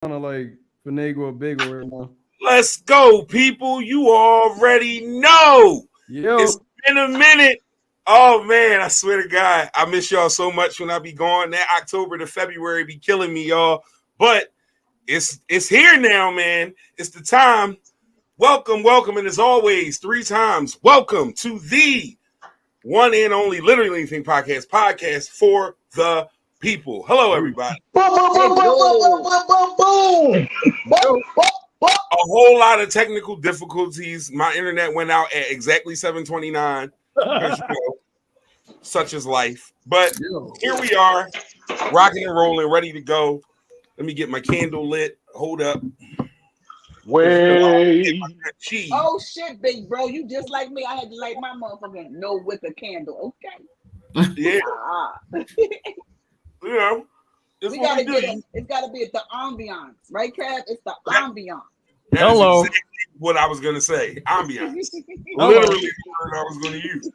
of like finagle a bagel right now. Let's go, people. You already know. It's Yo, been a minute. Oh man, I swear to God, I miss y'all so much when I be gone. That October to February be killing me, y'all. But it's here now, man. It's the time. Welcome, welcome, and as always, 3 times, welcome to the one and only Literally Anything podcast for the people. Hello, everybody. Boom, boom, boom, boom, boom, boom, boom, boom, boom, boom, boom. A whole lot of technical difficulties. My internet went out at exactly 7:29. Such is life. But here we are, rocking and rolling, ready to go. Let me get my candle lit. Hold up. Wait. Oh shit, big bro, you just like me. I had to light my motherfucking no with a candle. Okay. Yeah. You know, we gotta get it. It's gotta be the ambiance, right, Kev? It's the ambiance. That is exactly what I was gonna say. Ambiance. Literally the word I was gonna use.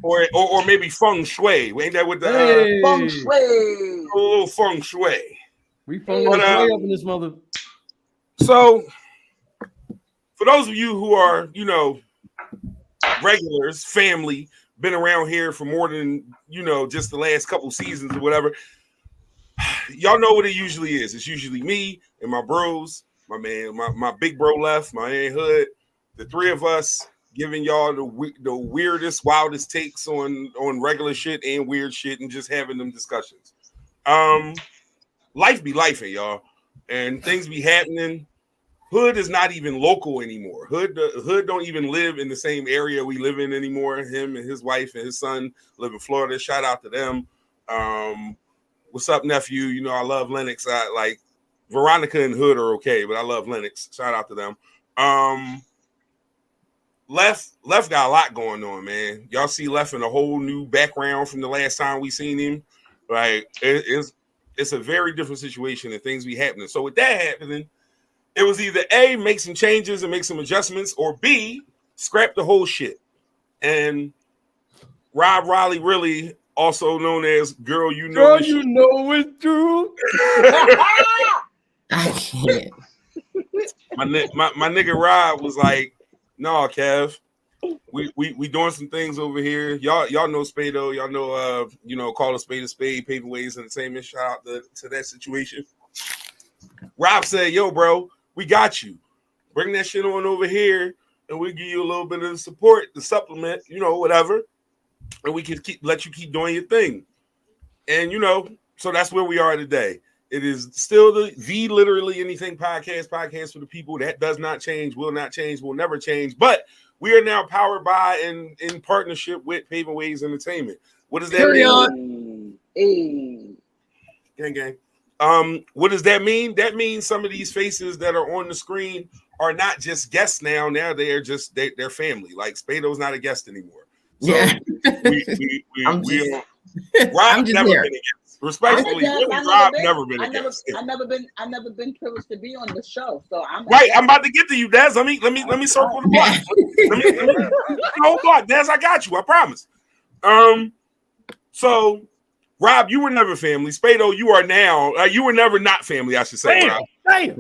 Or maybe feng shui. Ain't that what the feng shui? A little feng shui. We feng shui up in this mother. So, for those of you who are, regulars, family, been around here for more than, just the last couple seasons or whatever, y'all know what it usually is. It's usually me and my bros, my man, my big bro left, my Aunt Hood, the three of us giving y'all the weirdest, wildest takes on regular shit and weird shit and just having them discussions. Life be lifing, y'all, and things be happening. Hood is not even local anymore. Hood don't even live in the same area we live in anymore. Him and his wife and his son live in Florida. Shout out to them. What's up, nephew? I love Lennox. I like Veronica and Hood are okay, but I love Lennox. Shout out to them. Left got a lot going on, man. Y'all see Left in a whole new background from the last time we seen him. Like it's a very different situation and things be happening. So with that happening, it was either A, make some changes and make some adjustments, or B, scrap the whole shit. And Rob Riley, really also known as Girl, You Know Girl, You Know It's True. I can't. My nigga Rob was like, "No, Kev, we doing some things over here. Y'all know Spado. Y'all know, call a spade, Paving Ways Entertainment. Shout out to that situation." Rob said, "Yo, bro, we got you. Bring that shit on over here, and we'll give you a little bit of the support, the supplement, whatever, and we can let you keep doing your thing." And so that's where we are today. It is still the Literally Anything podcast for the people. That does not change, will not change, will never change. But we are now powered by and in partnership with Paving Ways Entertainment. What does that mean? Gang. What does that mean? That means some of these faces that are on the screen are not just guests now. Now they are just they're family. Like Spado's not a guest anymore. So yeah. Rob never been a guest. Respectfully, Rob never been a guest. I've never been privileged to be on the show. So I'm about to get to you, Des. Let me circle the block. let me whole block, Des. I got you. I promise. So Rob, you were never family. Spado, you are now. You were never not family, I should say. Rob. Damn.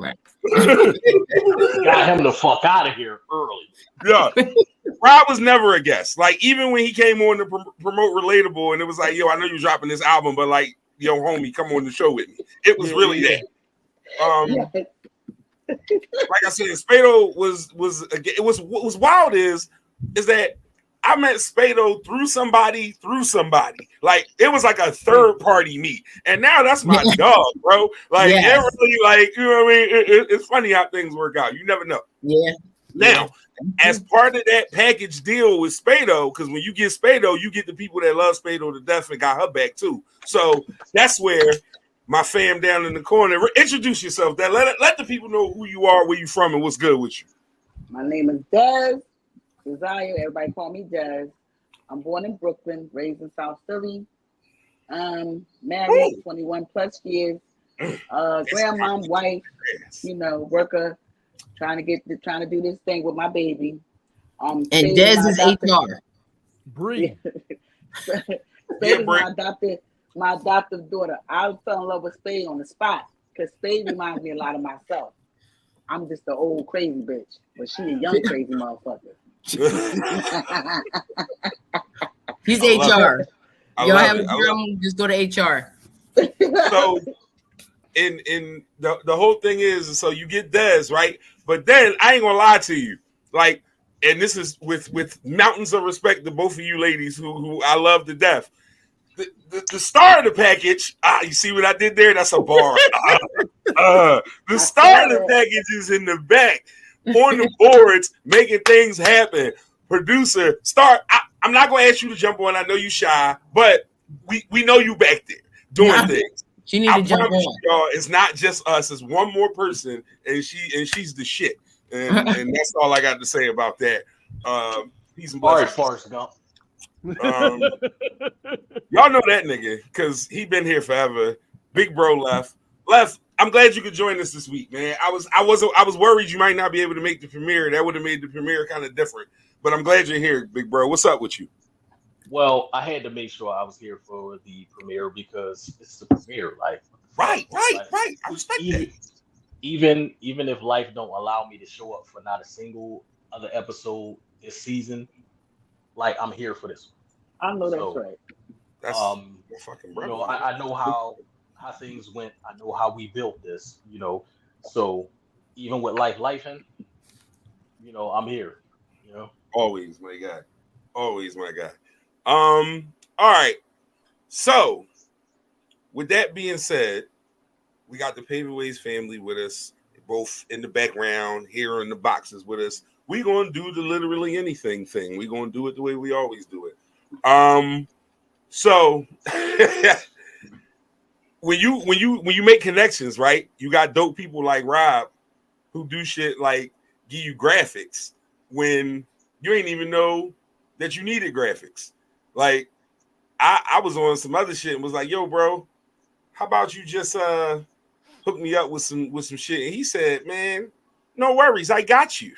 Got him the fuck out of here early. Yeah. Rob was never a guest. Like, even when he came on to promote Relatable, and it was like, yo, I know you're dropping this album, but like, yo, homie, come on the show with me. It was really that. Like I said, Spado was what was wild is that I met Spado through somebody. Like, it was like a third party meet. And now that's my dog, bro. Like, it really, like, you know what I mean? It's funny how things work out. You never know. Yeah. Now, as part of that package deal with Spado, because when you get Spado, you get the people that love Spado to death and got her back too. So that's where my fam down in the corner. Introduce yourself. Let the people know who you are, where you from, and what's good with you. My name is Des Desire. Everybody call me Des. I'm born in Brooklyn, raised in South Philly. Married 21 plus years. Grandma, wife, worker. Trying to do this thing with my baby. And Des is HR. Bree. Baby's my adopted my adoptive daughter. I fell in love with Spade on the spot because Spade reminds me a lot of myself. I'm just the old crazy bitch, but she a young crazy motherfucker. He's HR. Y'all love have it. a problem, just go to HR. So in the whole thing is, so you get Des, right? But then I ain't gonna lie to you, like, and this is with mountains of respect to both of you ladies who I love to death. The star of the package, you see what I did there? That's a bar. The star of the package is in the back on the boards, making things happen. Producer, star. I'm not gonna ask you to jump on. I know you shy, but we know you back there doing things. She need to jump on. Y'all, it's not just us. It's one more person, and she's the shit. And that's all I got to say about that. Peace and blessings. All right, Forrest Gump. Y'all know that nigga because he been here forever. Big bro left. I'm glad you could join us this week, man. I was worried you might not be able to make the premiere. That would have made the premiere kind of different. But I'm glad you're here, big bro. What's up with you? Well, I had to make sure I was here for the premiere because it's the premiere. Like, right. I respect that. Even if life don't allow me to show up for not a single other episode this season, like I'm here for this one. I know that's right. That's fucking brother. You know, I know how things went. I know how we built this. You know, so even with lifing, you know, I'm here. You know, always my guy. All right. So, with that being said, we got the Paving Ways family with us, both in the background, here in the boxes with us. We're gonna do the literally anything thing. We're gonna do it the way we always do it. So when you make connections, right? You got dope people like Rob who do shit like give you graphics when you ain't even know that you needed graphics. Like I was on some other shit and was like, yo, bro, how about you just hook me up with some shit? And he said, man, no worries, I got you.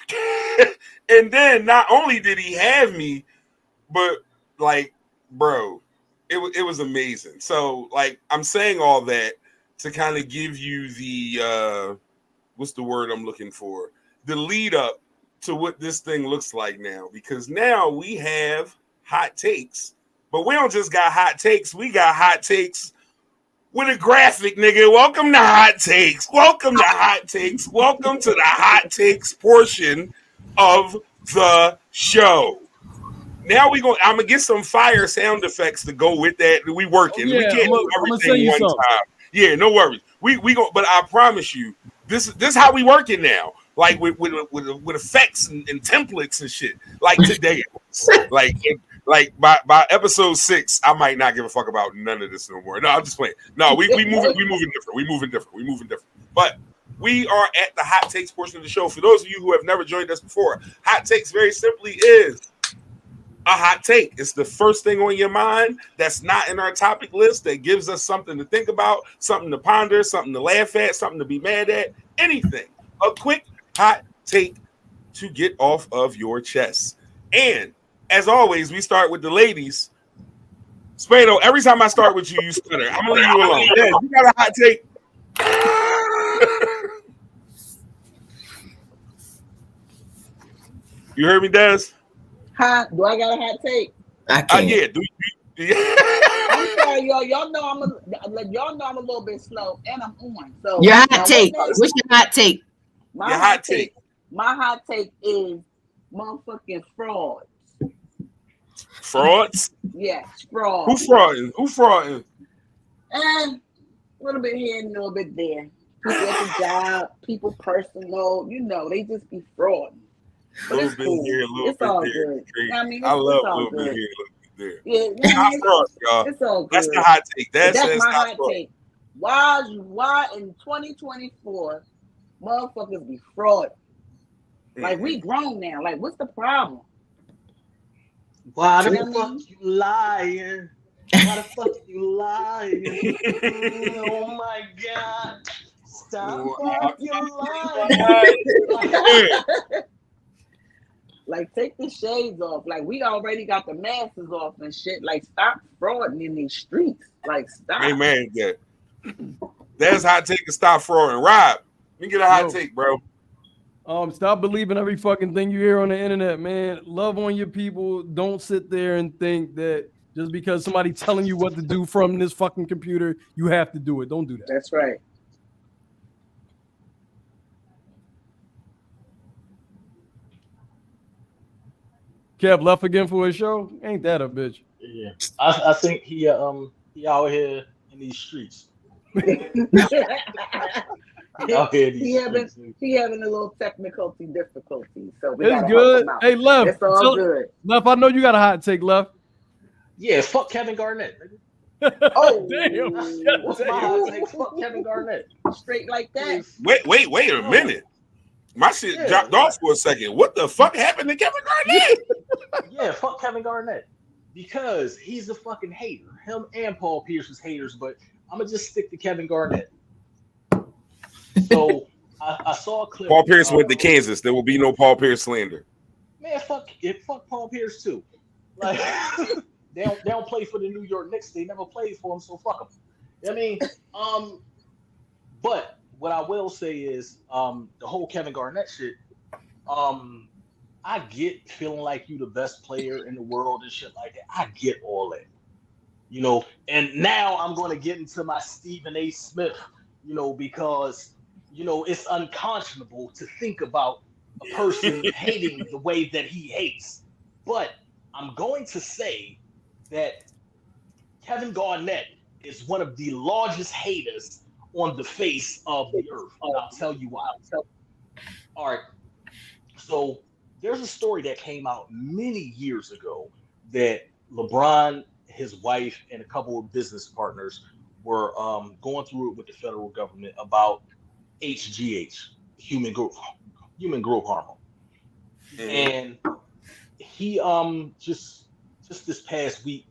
And then not only did he have me, but like, bro, it was amazing. So like I'm saying all that to kind of give you the what's the word I'm looking for? The lead up to what this thing looks like now, because now we have hot takes, but we don't just got hot takes, we got hot takes with a graphic, nigga. Welcome to Hot Takes. Welcome to Hot Takes. Welcome to the Hot Takes portion of the show. Now I'm gonna get some fire sound effects to go with that. We working. We can't do everything one time. Yeah, no worries. We go, but I promise you, this how we working now. Like with effects and templates and shit. Like today, like by episode 6, I might not give a fuck about none of this no more. No, I'm just playing. No, we moving different. But we are at the hot takes portion of the show. For those of you who have never joined us before, hot takes very simply is a hot take. It's the first thing on your mind that's not in our topic list that gives us something to think about, something to ponder, something to laugh at, something to be mad at, anything. A quick hot take to get off of your chest. And as always, we start with the ladies. Spado, every time I start with you, you stutter. I'm gonna leave you alone. Des, you got a hot take? You heard me, Des? Do I got a hot take? I can't. Yeah. I'm sorry, y'all. Y'all know I'm a little bit slow, and I'm on. So your hot take. What's your hot take? My hot take. My hot take is motherfucking frauds. Frauds? Yes, fraud. Who frauding? And a little bit here and a little bit there. People at the job, people personal, you know, they just be fraud. A little bit here, a little bit all there. good. I mean, I love a little bit here, a little bit there. Yeah, y'all. It's all good. That's the hot take. That's my hot take. Why in 2024 motherfuckers be fraud? Like we grown now. Like what's the problem? Why the fuck you lying? Why the fuck you lying? Oh my God. Stop fucking lying. Like, take the shades off. Like, we already got the masks off and shit. Like, stop frauding in these streets. Like, stop. Amen. Yeah. That's hot take and stop frauding. Rob, let me get a hot take, bro. Stop believing every fucking thing you hear on the internet, man. Love on your people. Don't sit there and think that just because somebody telling you what to do from this fucking computer, you have to do it. Don't do that. That's right. Kev left again for his show. Ain't that a bitch? Yeah, I think he out here in these streets. he having a little difficulty. So we it's gotta good. help him out. Hey, Left. It's all good. Left, I know you got a hot take, Left. Yeah, fuck Kevin Garnett. Oh, damn. What's my hot take? Fuck Kevin Garnett. Straight like that. Wait a minute. My shit dropped off for a second. What the fuck happened to Kevin Garnett? Yeah, fuck Kevin Garnett. Because he's a fucking hater. Him and Paul Pierce is haters, but I'm gonna just stick to Kevin Garnett. So I saw a clip. Paul Pierce went to Kansas. There will be no Paul Pierce slander. Man, fuck Paul Pierce too. Like they don't play for the New York Knicks. They never played for him, so fuck them. I mean, but what I will say is the whole Kevin Garnett shit. I get feeling like you the best player in the world and shit like that. I get all that, you know. And now I'm going to get into my Stephen A. Smith, you know, because you know it's unconscionable to think about a person hating the way that he hates. But I'm going to say that Kevin Garnett is one of the largest haters on the face of the earth. And I'll tell you why. All right. So there's a story that came out many years ago that LeBron, his wife, and a couple of business partners were going through it with the federal government about HGH, human growth hormone. And he just this past week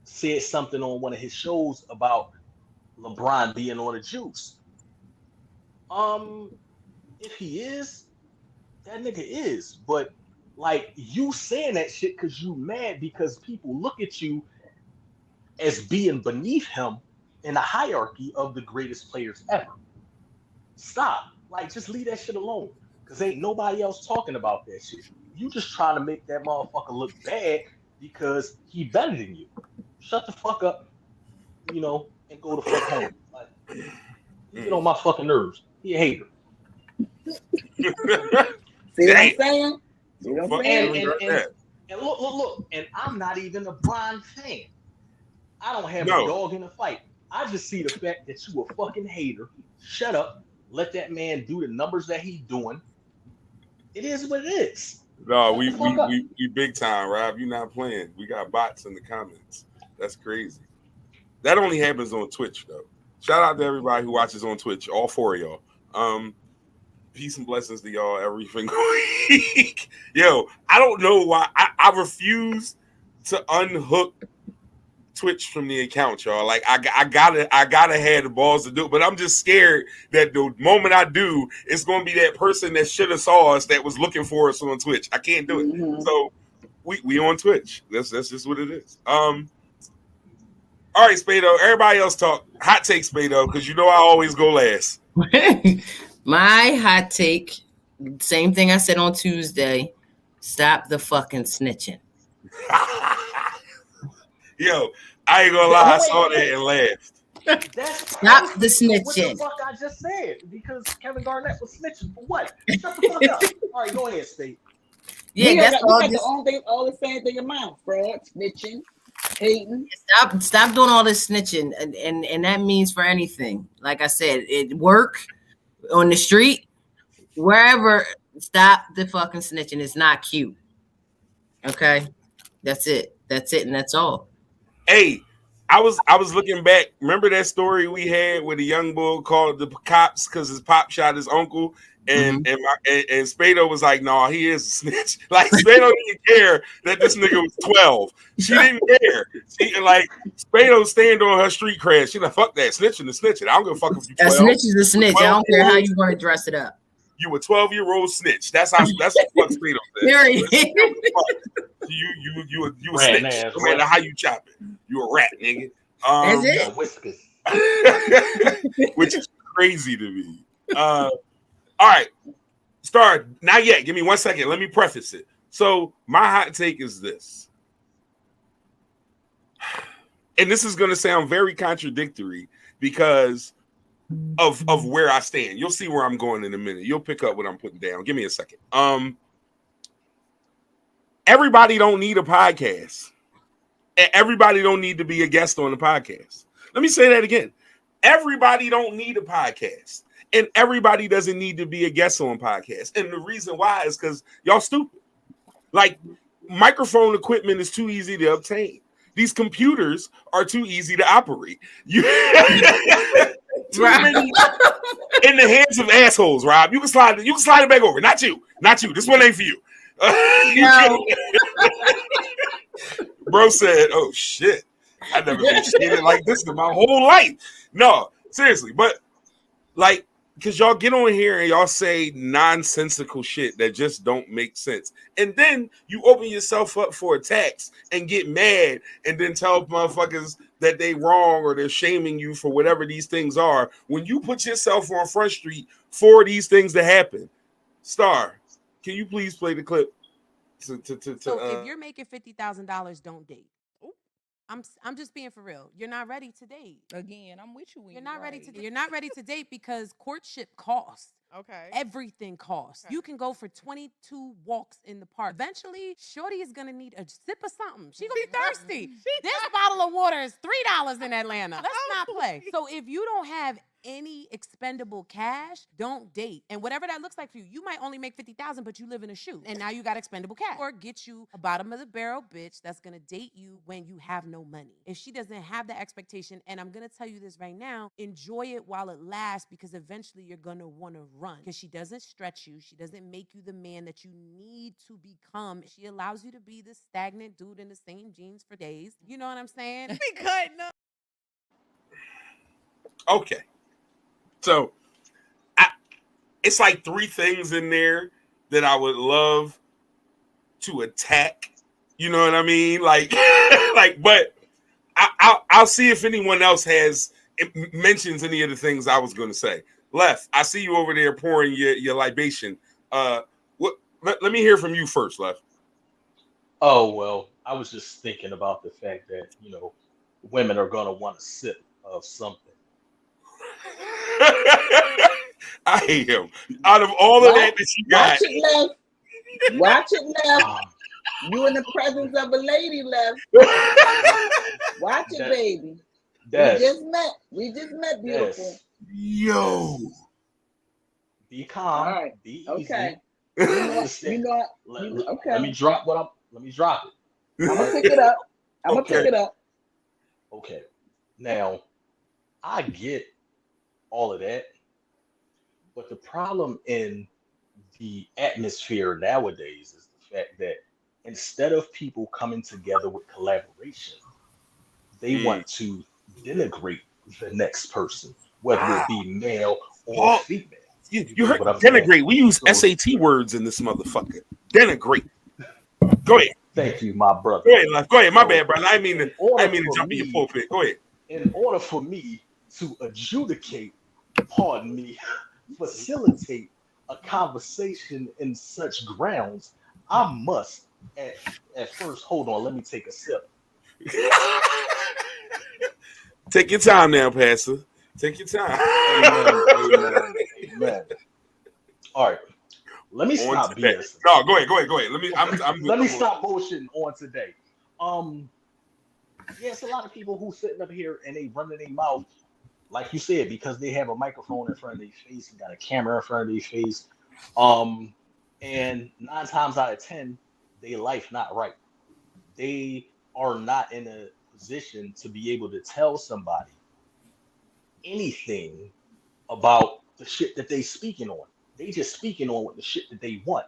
said something on one of his shows about LeBron being on the juice. If he is, that nigga is. But like you saying that shit because you mad because people look at you as being beneath him in the hierarchy of the greatest players ever. Stop. Like just leave that shit alone. Cause ain't nobody else talking about that shit. You just trying to make that motherfucker look bad because he better than you. Shut the fuck up, you know, and go the fuck home. Like, you get on my fucking nerves. He a hater. See what I'm saying? See what I'm saying? And look, and I'm not even a Bron fan. I don't have a dog in the fight. I just see the fact that you a fucking hater. Shut up. Let that man do the numbers that he's doing. It is what it is. No, we big time, Rob. You're not playing. We got bots in the comments. That's crazy. That only happens on Twitch, though. Shout out to everybody who watches on Twitch, all four of y'all. Peace and blessings to y'all every single week. Yo, I don't know why. I refuse to unhook Twitch from the account, y'all. Like I gotta have the balls to do it, but I'm just scared that the moment I do, it's gonna be that person that should have saw us that was looking for us on Twitch. I can't do it. Mm-hmm. So we on Twitch. That's just what it is. All right, Spado. Everybody else talk. Hot take, Spado, because you know I always go last. My hot take, same thing I said on Tuesday. Stop the fucking snitching. Yo, I ain't gonna lie, I saw that and laughed. Stop the snitching. What the fuck I just said? Because Kevin Garnett was snitching for what? Shut the fuck up. All right, go ahead, State. Yeah, that's all. All the same thing in mind. Fraud, snitching, hating. Stop doing all this snitching, and that means for anything. Like I said, it work on the street, wherever. Stop the fucking snitching. It's not cute. Okay, that's it, and that's all. Hey, I was looking back. Remember that story we had where the young bull called the cops because his pop shot his uncle, and Spado was like, "No, he is a snitch." Like Spado didn't care that this nigga was 12. She didn't care. Like Spado stand on her street cred. She like, "Fuck that, snitching the snitching. I don't give a fuck if you 12." A snitch is a snitch. I don't care how you want to dress it up. You a 12-year-old snitch. That's what fuck Spado said. Period. You a Rat snitch. ass No matter rat. how you chop it, you a rat, nigga. That's it. Got whiskers. Which is crazy to me. All right, Star. Not yet. Give me 1 second. Let me preface it. So my hot take is this, and this is going to sound very contradictory because of where I stand. You'll see where I'm going in a minute. You'll pick up what I'm putting down. Give me a second. Everybody don't need a podcast. Everybody don't need to be a guest on the podcast. Let me say that again. Everybody don't need a podcast. And everybody doesn't need to be a guest on podcast. And the reason why is because y'all stupid. Like, microphone equipment is too easy to obtain. These computers are too easy to operate. Too many in the hands of assholes, Rob. You can slide it back over. Not you. This one ain't for you. No. Bro said, "Oh shit, I never been treated like this in my whole life." No, seriously, but like, because y'all get on here and y'all say nonsensical shit that just don't make sense, and then you open yourself up for attacks and get mad, and then tell motherfuckers that they wrong or they're shaming you for whatever these things are. When you put yourself on Front Street for these things to happen, Star, can you please play the clip? So if you're making $50,000, don't date. Ooh. I'm just being for real. You're not ready to date. Again, I'm with you. When You're not ready to date. You're not ready to date because courtship costs. Okay. Everything costs. Okay. You can go for 22 walks in the park. Eventually, Shorty is gonna need a sip of something. She's gonna be thirsty. This bottle of water is $3 in Atlanta. Let's not play. So if you don't have any expendable cash, don't date. And whatever that looks like for you, you might only make 50,000, but you live in a shoe, and now you got expendable cash. Or get you a bottom of the barrel bitch that's gonna date you when you have no money. If she doesn't have that expectation, and I'm gonna tell you this right now, enjoy it while it lasts, because eventually you're gonna wanna run. Because she doesn't stretch you, she doesn't make you the man that you need to become. She allows you to be the stagnant dude in the same jeans for days. You know what I'm saying? Be cutting up. Okay. So, it's like 3 things in there that I would love to attack. You know what I mean? Like, but I'll see if anyone else mentions any of the things I was going to say. Left, I see you over there pouring your libation. Let me hear from you first, Left. Oh, well, I was just thinking about the fact that, women are going to want a sip of something. I hate him. Out of all of that you got. Watch it, Left. You in the presence of a lady, Left. Watch it, baby. We just met, beautiful. Yo. Be calm. All right. Be easy. Okay. Okay. Let me drop it. I'm gonna pick it up. Okay. Now, I get all of that, but the problem in the atmosphere nowadays is the fact that instead of people coming together with collaboration, they want to denigrate the next person, whether it be male or female. You heard denigrate. We use SAT words in this motherfucker. Denigrate. Go ahead. Thank you, my brother. Go ahead. My bad, brother. I mean to jump in your pulpit. Go ahead. In order for me to adjudicate, pardon me, facilitate a conversation in such grounds, I must at first, hold on, let me take a sip. Take your time now, Pastor. Take your time. Amen. All right. Let me stop BS. No, go ahead. Let me stop bullshitting on today. It's a lot of people who sitting up here and they running their mouth, like you said, because they have a microphone in front of their face and got a camera in front of their face. And 9 times out of 10, they life not right. They are not in a position to be able to tell somebody anything about the shit that they speaking on. They just speaking on the shit that they want.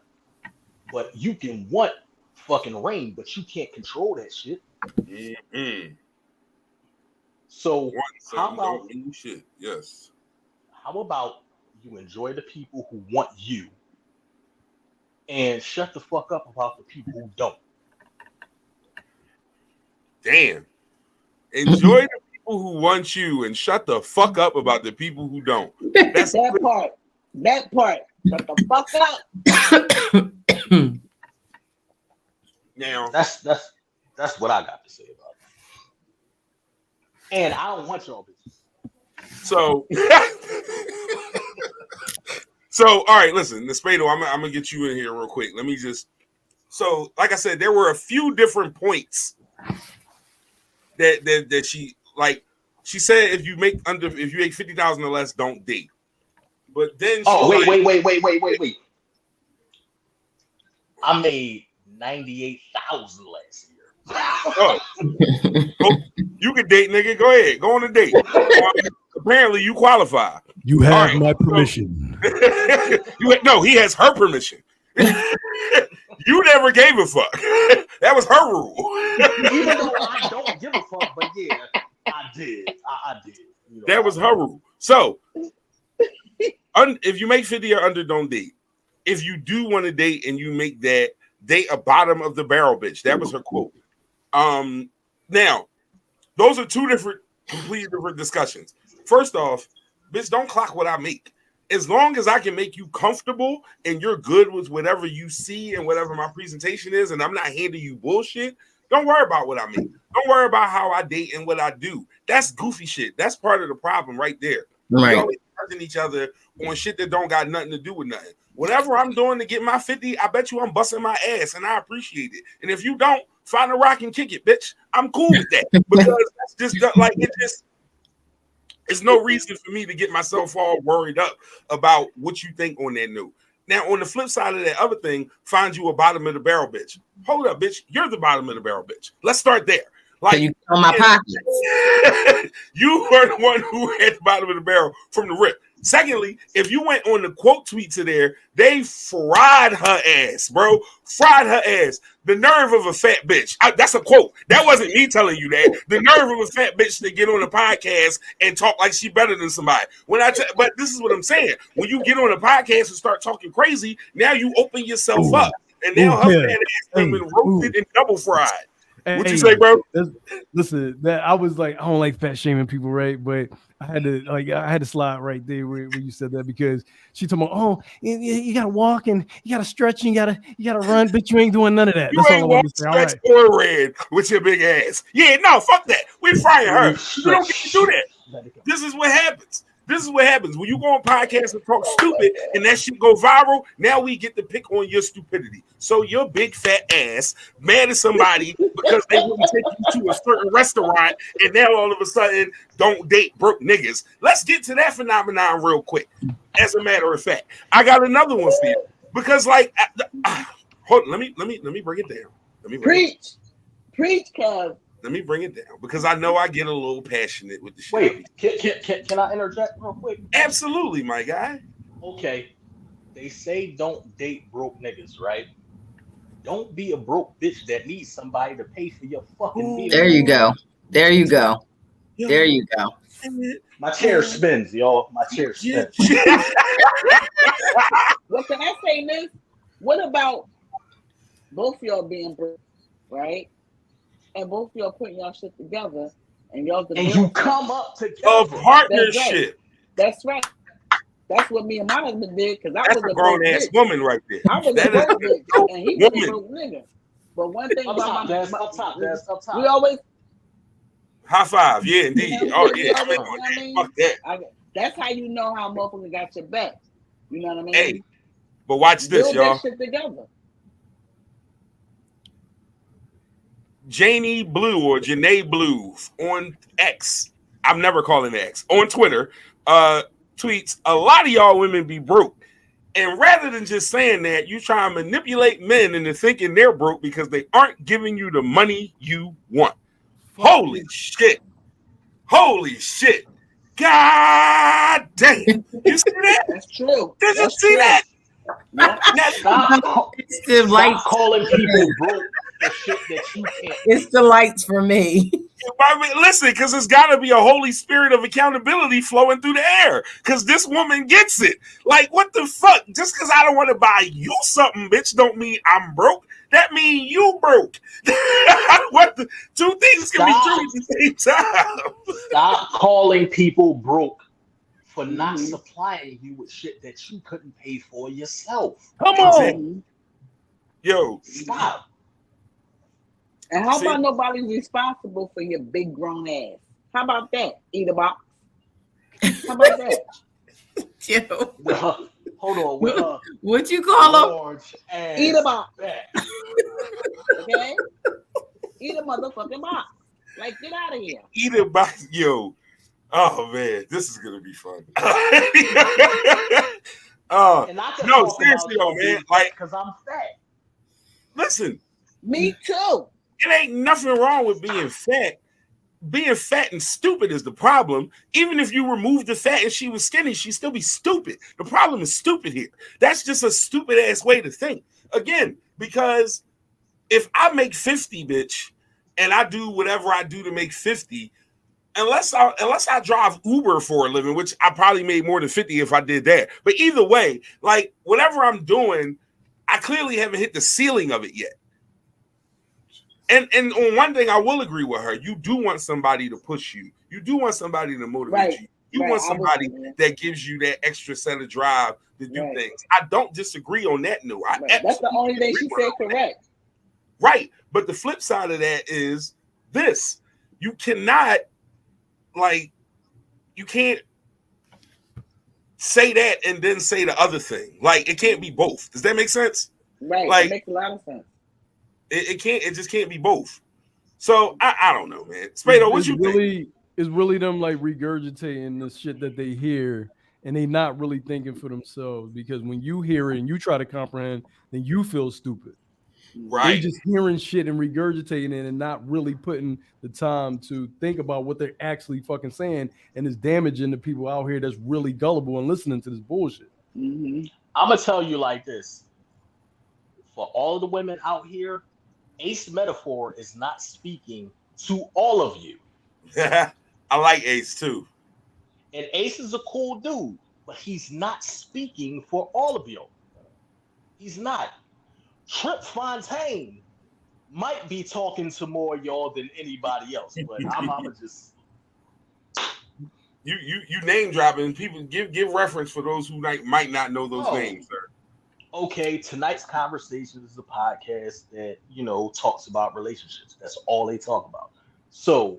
But you can want fucking rain, but you can't control that shit. Mm-hmm. So how about shit? Yes. How about you enjoy the people who want you, and shut the fuck up about the people who don't. Damn. Enjoy the people who want you and shut the fuck up about the people who don't. That's that part. That part. Shut the fuck up. Now that's what I got to say about it. And I don't want y'all bitches. So so all right, listen, the Spado, I'm gonna get you in here real quick. Let me just so like I said, there were a few different points that she like. She said if you make 50,000 or less, don't date. But then wait. I made 98,000 last year. Oh, you can date, nigga. Go ahead, go on a date. Apparently, you qualify. You have my permission. No, he has her permission. You never gave a fuck. That was her rule. Even though I don't give a fuck, but yeah, I did. I did. You know, that was her rule. So, if you make 50 or under, don't date. If you do want to date and you make that, date a bottom of the barrel bitch. That was her quote. Now, those are two completely different discussions. First off, bitch, don't clock what I make. As long as I can make you comfortable and you're good with whatever you see and whatever my presentation is, and I'm not handing you bullshit, don't worry about what I make. Don't worry about how I date and what I do. That's goofy shit. That's part of the problem right there. Right. We always judging each other on shit that don't got nothing to do with nothing. Whatever I'm doing to get my 50, I bet you I'm busting my ass, and I appreciate it. And if you don't, find a rock and kick it, bitch. I'm cool with that. Because that's just like it just. There's no reason for me to get myself all worried up about what you think on that note. Now, on the flip side of that other thing, find you a bottom of the barrel bitch. Hold up, bitch. You're the bottom of the barrel bitch. Let's start there. Like, so you on my pockets. You were the one who had the bottom of the barrel from the rip. Secondly, if you went on the quote tweet to there, they fried her ass, bro. Fried her ass. The nerve of a fat bitch. That's a quote. That wasn't me telling you that. The nerve of a fat bitch to get on a podcast and talk like she better than somebody. But this is what I'm saying. When you get on a podcast and start talking crazy, now you open yourself up. And now her fat ass has been roasted and double fried. What you say, bro? Listen, that I was like, I don't like fat shaming people, right? But I had to slide right there where you said that, because she told me, oh, you gotta walk and you gotta stretch and you gotta run, but you ain't doing none of that. You ain't walk, stretch, or red with your big ass. Yeah, no, fuck that. We frying her. You don't get to do that. This is what happens. This is what happens when you go on podcasts and talk stupid and that shit go viral. Now we get to pick on your stupidity. So your big fat ass mad at somebody because they wouldn't take you to a certain restaurant, and now all of a sudden don't date broke niggas. Let's get to that phenomenon real quick. As a matter of fact, I got another one for you because, like, hold on, let me bring it down. Preach, cuz. Let me bring it down because I know I get a little passionate with the shit. Wait, can I interject real quick? Absolutely, my guy. Okay, they say don't date broke niggas, right? Don't be a broke bitch that needs somebody to pay for your fucking meal. There you go. There you go. There you go. My chair spins, y'all. My chair spins. Well, can I say this? What about both of y'all being broke, right? And both of y'all putting y'all shit together, and you come up together. A partnership. That's right. That's what me and my husband did, because I That's was a grown ass woman right there. I was a broke bitch, and he was a broke nigga. But one thing about up top. We always high five, yeah, indeed. Oh yeah, fuck that. That's how you know how motherfucker got your back. You know what I mean? Hey, but watch this, build y'all. that shit together. Janie Blue or Janae Blue on X, I'm never calling X, on Twitter, tweets, a lot of y'all women be broke. And rather than just saying that, you try and manipulate men into thinking they're broke because they aren't giving you the money you want. Holy shit. Holy shit. God damn. You see that? That's true. Did you see that? Stop calling people broke for shit that you can't. It's the lights for me. I mean, listen, because there's got to be a holy spirit of accountability flowing through the air. Because this woman gets it. Like, what the fuck? Just because I don't want to buy you something, bitch, don't mean I'm broke. That means you broke. What the two things can be true at the same time. Stop calling people broke for not supplying you with shit that you couldn't pay for yourself. Come on. Yo. Stop. And how about nobody's responsible for your big grown ass? How about that? Eat a box. How about that? Yo. Hold on. What you call them? Eat a box. Okay? Eat a motherfucking box. Like, get out of here. Eat a box. Yo. Oh, man. This is going to be fun. No, seriously, though, man. Like, because I'm fat. Listen. Me too. It ain't nothing wrong with being fat. Being fat and stupid is the problem. Even if you remove the fat and she was skinny, she'd still be stupid. The problem is stupid here. That's just a stupid ass way to think. Again, because if I make 50, bitch, and I do whatever I do to make 50, unless I drive Uber for a living, which I probably made more than 50 if I did that. But either way, like whatever I'm doing, I clearly haven't hit the ceiling of it yet. And on one thing, I will agree with her. You do want somebody to push you. You do want somebody to motivate you. You want somebody that gives you that extra set of drive to do things. I don't disagree on that note. That's the only thing she said correct. Right. But the flip side of that is this. You cannot, you can't say that and then say the other thing. Like, it can't be both. Does that make sense? Right. Like, it makes a lot of sense. It can't. It just can't be both. So I don't know, man. Spado, what you think? It's really them like regurgitating the shit that they hear, and they not really thinking for themselves. Because when you hear it and you try to comprehend, then you feel stupid. Right. They just hearing shit and regurgitating it and not really putting the time to think about what they're actually fucking saying, and it's damaging the people out here that's really gullible and listening to this bullshit. I'm gonna tell you like this: for all of the women out here, Ace Metaphor is not speaking to all of you. I like Ace too. And Ace is a cool dude, but he's not speaking for all of you. He's not. Trip Fontaine might be talking to more y'all than anybody else, but I'm just you name dropping people. Give reference for those who might not know those names, sir. Okay, tonight's conversation is a podcast that, talks about relationships. That's all they talk about. So,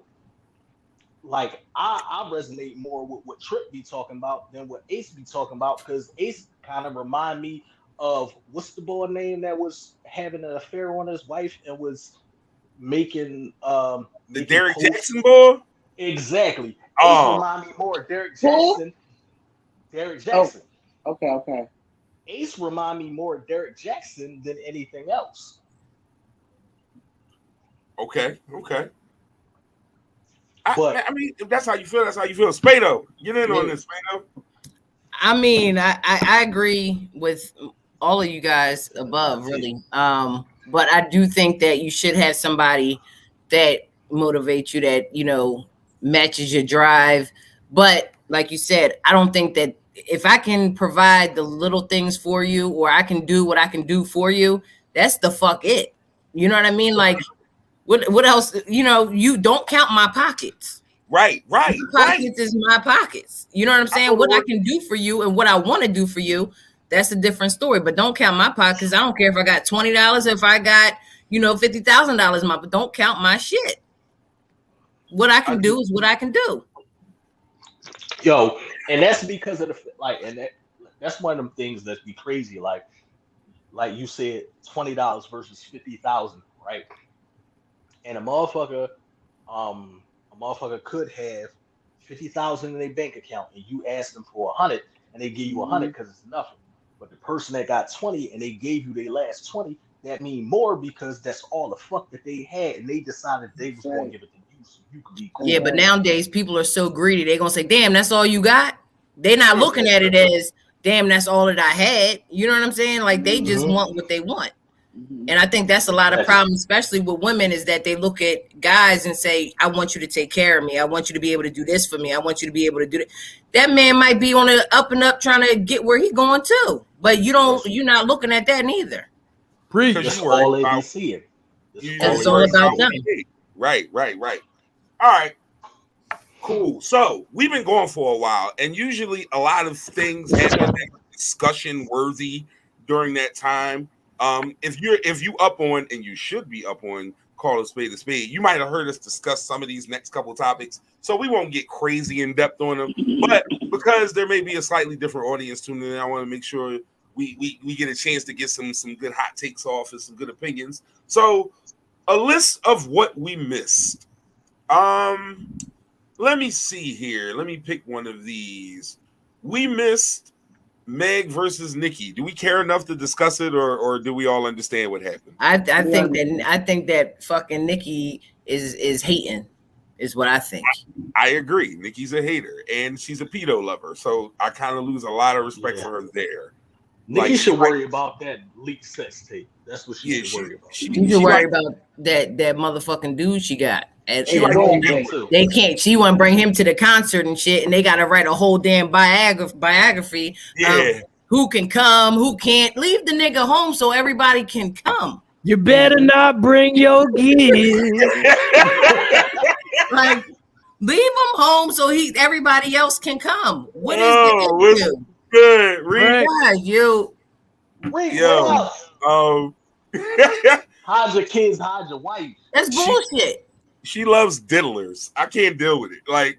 like, I resonate more with what Trip be talking about than what Ace be talking about, because Ace kind of remind me of, what's the boy name that was having an affair on his wife and was making the Derek Jackson boy? Exactly. Ace remind me more of Derek Jackson. Derek Jackson. Oh, okay. Ace remind me more of Derek Jackson than anything else. Okay. But I mean, if that's how you feel, that's how you feel. Spado, get in on this, Spado. I mean, I agree with all of you guys above, really. But I do think that you should have somebody that motivates you, that, matches your drive. But like you said, I don't think that if I can provide the little things for you, or I can do what I can do for you, that's the fuck it. You know what I mean? Like, what else? You don't count my pockets. Right. My pockets is my pockets. You know what I'm saying? What I can do for you and what I want to do for you, that's a different story. But don't count my pockets. I don't care if I got $20, if I got, $50,000 but don't count my shit. What I can do is what I can do. Yo, and that's because of that's one of them things that be crazy. Like you said, $20 versus 50,000, right? And a motherfucker could have 50,000 in their bank account, and you ask them for 100, and they give you 100 because it's nothing. But the person that got 20 and they gave you their last 20, that mean more because that's all the fuck that they had, and they decided they was going to give it to you so you could be cool. Yeah, but nowadays people are so greedy. They're gonna say, "Damn, that's all you got." They're not looking at it as, "Damn, that's all that I had." You know what I'm saying? Like, they just want what they want. And I think that's a lot of problems, especially with women, is that they look at guys and say, I want you to take care of me. I want you to be able to do this for me. I want you to be able to do that. That man might be on the up and up trying to get where he's going to, but you're not looking at that neither. That's all they be seeing. It's all about them. Right. All right. Cool. So we've been going for a while, and usually a lot of things have been discussion worthy during that time. If you up on, and you should be up on, Call a Spade, you might have heard us discuss some of these next couple topics, so we won't get crazy in depth on them. But because there may be a slightly different audience tuning in, I want to make sure we get a chance to get some good hot takes off and some good opinions. So a list of what we missed. Let me see here. Let me pick one of these. We missed Meg versus Nikki. Do we care enough to discuss it, or do we all understand what happened? I think that fucking Nikki is hating, is what I think. I agree. Nikki's a hater, and she's a pedo lover, so I kind of lose a lot of respect for her there. Nikki should worry about that leaked sex tape. That's what she should worry about. She should worry about that motherfucking dude she got. They can't. She want to bring him to the concert and shit, and they got to write a whole damn biography. Who can come? Who can't? Leave the nigga home so everybody can come. You better not bring your kids. Like, leave him home so everybody else can come. What is the issue? Good. You. Hide your kids, hide your wife. That's bullshit. She loves diddlers. I can't deal with it. Like,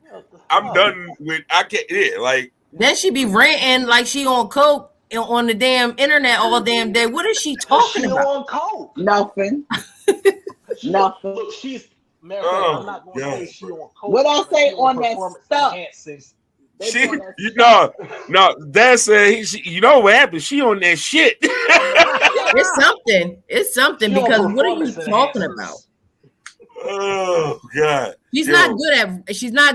I'm done with. I can't. Yeah, like. Then she be ranting like she on coke on the damn internet all damn day. What is she talking about? On coke. Nothing. Nothing. Look, she's. I'm not going to say she on coke. What I say on that stuff? That's you know what happened? She on that shit. It's something because what are you talking about? Oh God. She's not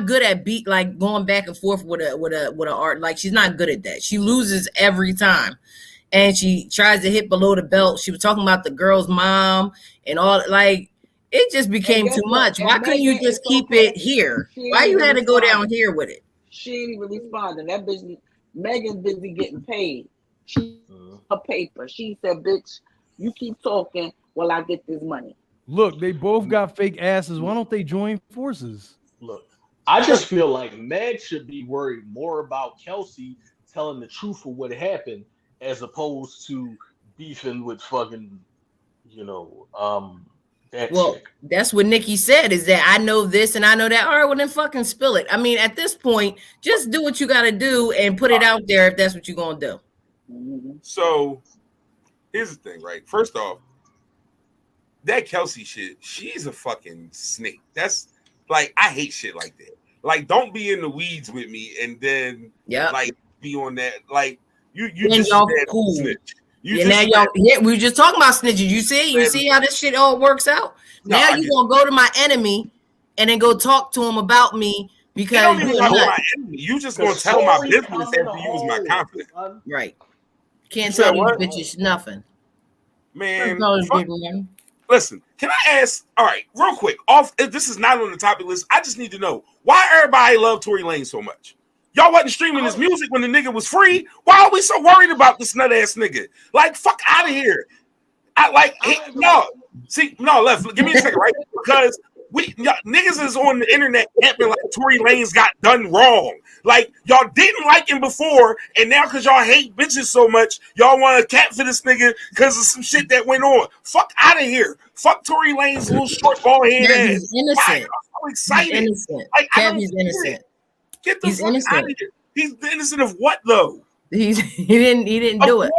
good at beat, like going back and forth with a art. Like, she's not good at that. She loses every time. And she tries to hit below the belt. She was talking about the girl's mom and all, like, it just became too much. Why couldn't you just keep it here? Why you had to go down here with it? She ain't even responding. That bitch, Megan's busy getting paid. Her paper. She said, bitch, you keep talking while I get this money. Look, they both got fake asses. Why don't they join forces? Look, I just feel like Meg should be worried more about Kelsey telling the truth of what happened as opposed to beefing with fucking, that chick. That's what Nikki said, is that I know this and I know that. All right, well then fucking spill it. I mean, at this point, just do what you got to do and put it out there if that's what you're going to do. So here's the thing, right? First off, that Kelsey shit, she's a fucking snake. That's like, I hate shit like that. Like, don't be in the weeds with me and then like be on that. Like, you just cool. Snitch. We were just talking about snitches. You see how this shit all works out? No, now you're gonna go to my enemy and then go talk to him about me because you just gonna tell my business after you was my confidant. Right. Can't tell these bitches nothing. Man, listen, can I ask? All right, real quick. This is not on the topic list. I just need to know why everybody loved Tory Lanez so much. Y'all wasn't streaming his music when the nigga was free. Why are we so worried about this nut ass nigga? Like, fuck out of here. Give me a second, right? Because niggas is on the internet camping like Tory Lanez got done wrong. Like, y'all didn't like him before, and now because y'all hate bitches so much, y'all want to cat for this nigga because of some shit that went on. Fuck out of here. Fuck Tory Lanez, little short ball head ass. He's innocent. I'm so excited. He's innocent. He's innocent. Get the He's fuck innocent. out of here. He's innocent of what though? He didn't do it.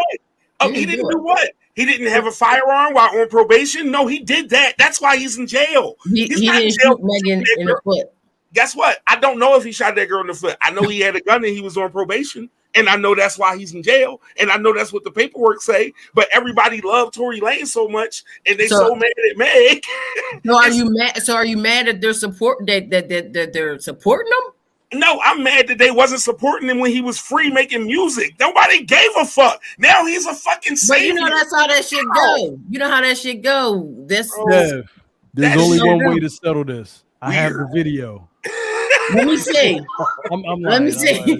He didn't do what? He didn't have a firearm while on probation? No, he did that. That's why he's in jail. He didn't shoot Megan in the foot. Guess what? I don't know if he shot that girl in the foot. I know he had a gun and he was on probation. And I know that's why he's in jail. And I know that's what the paperwork say. But everybody loved Tory Lanez so much, and they so mad at Meg. So are you mad? So are you mad that they're they're supporting him? No, I'm mad that they wasn't supporting him when he was free making music. Nobody gave a fuck. Now he's a fucking savior. But you know that's how that shit go. You know how that shit go. This Dev, there's That's only so one dumb. way to settle this. I have the video. Let me see. I'm Let me lying, see.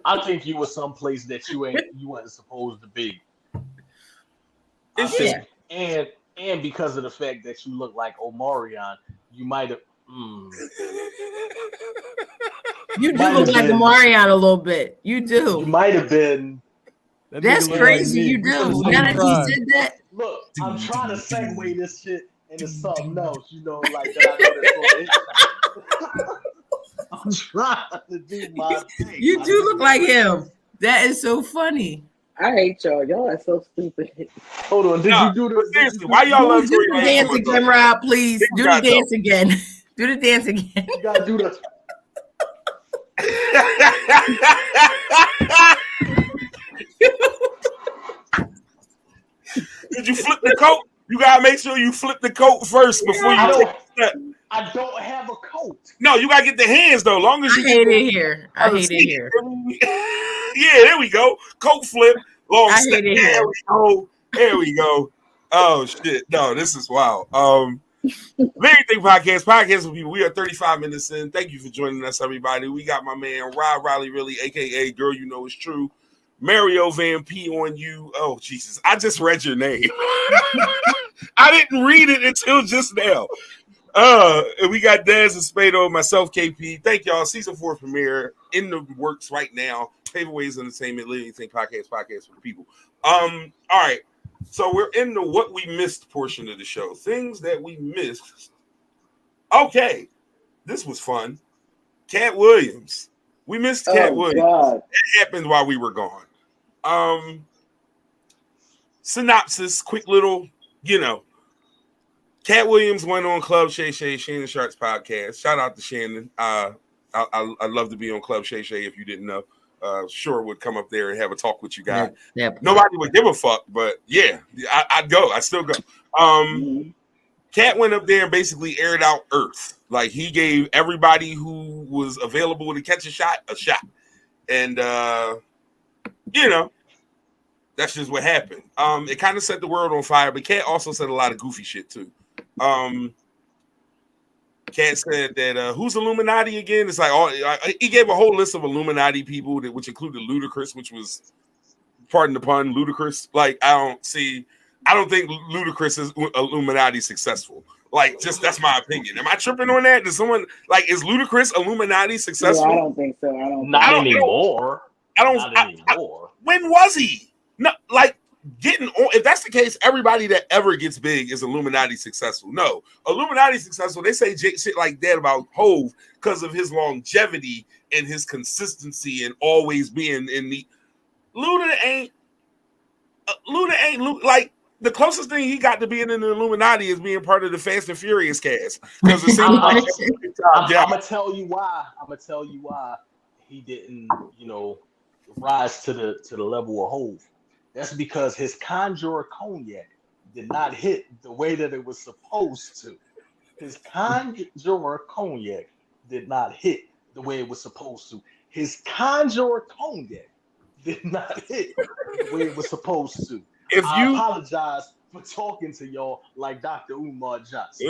I think you were someplace that you wasn't supposed to be. It's just And because of the fact that you look like Omarion, you might have. You do look like Omarion a little bit. You do. You might have been. That's crazy. You do. Now that you said that. Look, I'm trying to segue this shit into something else. You know, like that. I know I'm trying to do my thing. You do look like him. That is so funny. I hate y'all. Y'all are so stupid. Hold on. Did you do the seriously? Why y'all love do the dance again, Rob? Please do the dance again. Do the dance again. You gotta do the. Did you flip the coat? You gotta make sure you flip the coat first before you take a step. I don't have a coat. No, you gotta get the hands though. Long as you hate it here. I hate it here. Yeah, there we go. Coat flip. Long I step. hate it here. There we go. There we go. Oh shit. No, this is wild. Very Thing Podcast with people. We are 35 minutes in. Thank you for joining us, everybody. We got my man Rob Riley, really, aka Girl You Know It's True. Mario Van P on you. Oh Jesus, I just read your name. I didn't read it until just now. And we got Dez and Spado, myself, KP. Thank y'all. Season 4 premiere in the works right now. Paving Ways Entertainment, Living Thing Podcast for the people. All right. So we're in the what we missed portion of the show. Things that we missed. Okay. This was fun. Cat Williams. We missed Cat Williams. God. It happened while we were gone. Synopsis, quick little, Cat Williams went on Club Shay Shay, Shannon Sharp's podcast. Shout out to Shannon. I'd love to be on Club Shay Shay if you didn't know. Sure would come up there and have a talk with you guys. Yep. Nobody would give a fuck, but yeah, I'd go. I still go. Cat went up there and basically aired out Earth. Like he gave everybody who was available to catch a shot. And that's just what happened. It kind of set the world on fire, but Cat also said a lot of goofy shit too. Cat said that who's Illuminati again? It's like he gave a whole list of Illuminati people which included Ludacris, which was, pardon the pun, ludicrous. Like I don't think Ludacris is Illuminati successful. Like, just that's my opinion. Am I tripping on that? Does someone is Ludacris Illuminati successful? Yeah, I don't think so. Not anymore. When was he? No, like getting on. If that's the case, everybody that ever gets big is Illuminati successful. No, Illuminati successful. They say shit like that about Hove because of his longevity and his consistency and always being in the. Luda ain't like the closest thing he got to being in the Illuminati is being part of the Fast and Furious cast. Because it seems like I'm gonna tell you why. He didn't, rise to the level of Hove. That's because his Conjure Cognac did not hit the way that it was supposed to. His Conjure Cognac did not hit the way it was supposed to. His Conjure Cognac did not hit the way it was supposed to. I apologize for talking to y'all like Dr. Umar Johnson.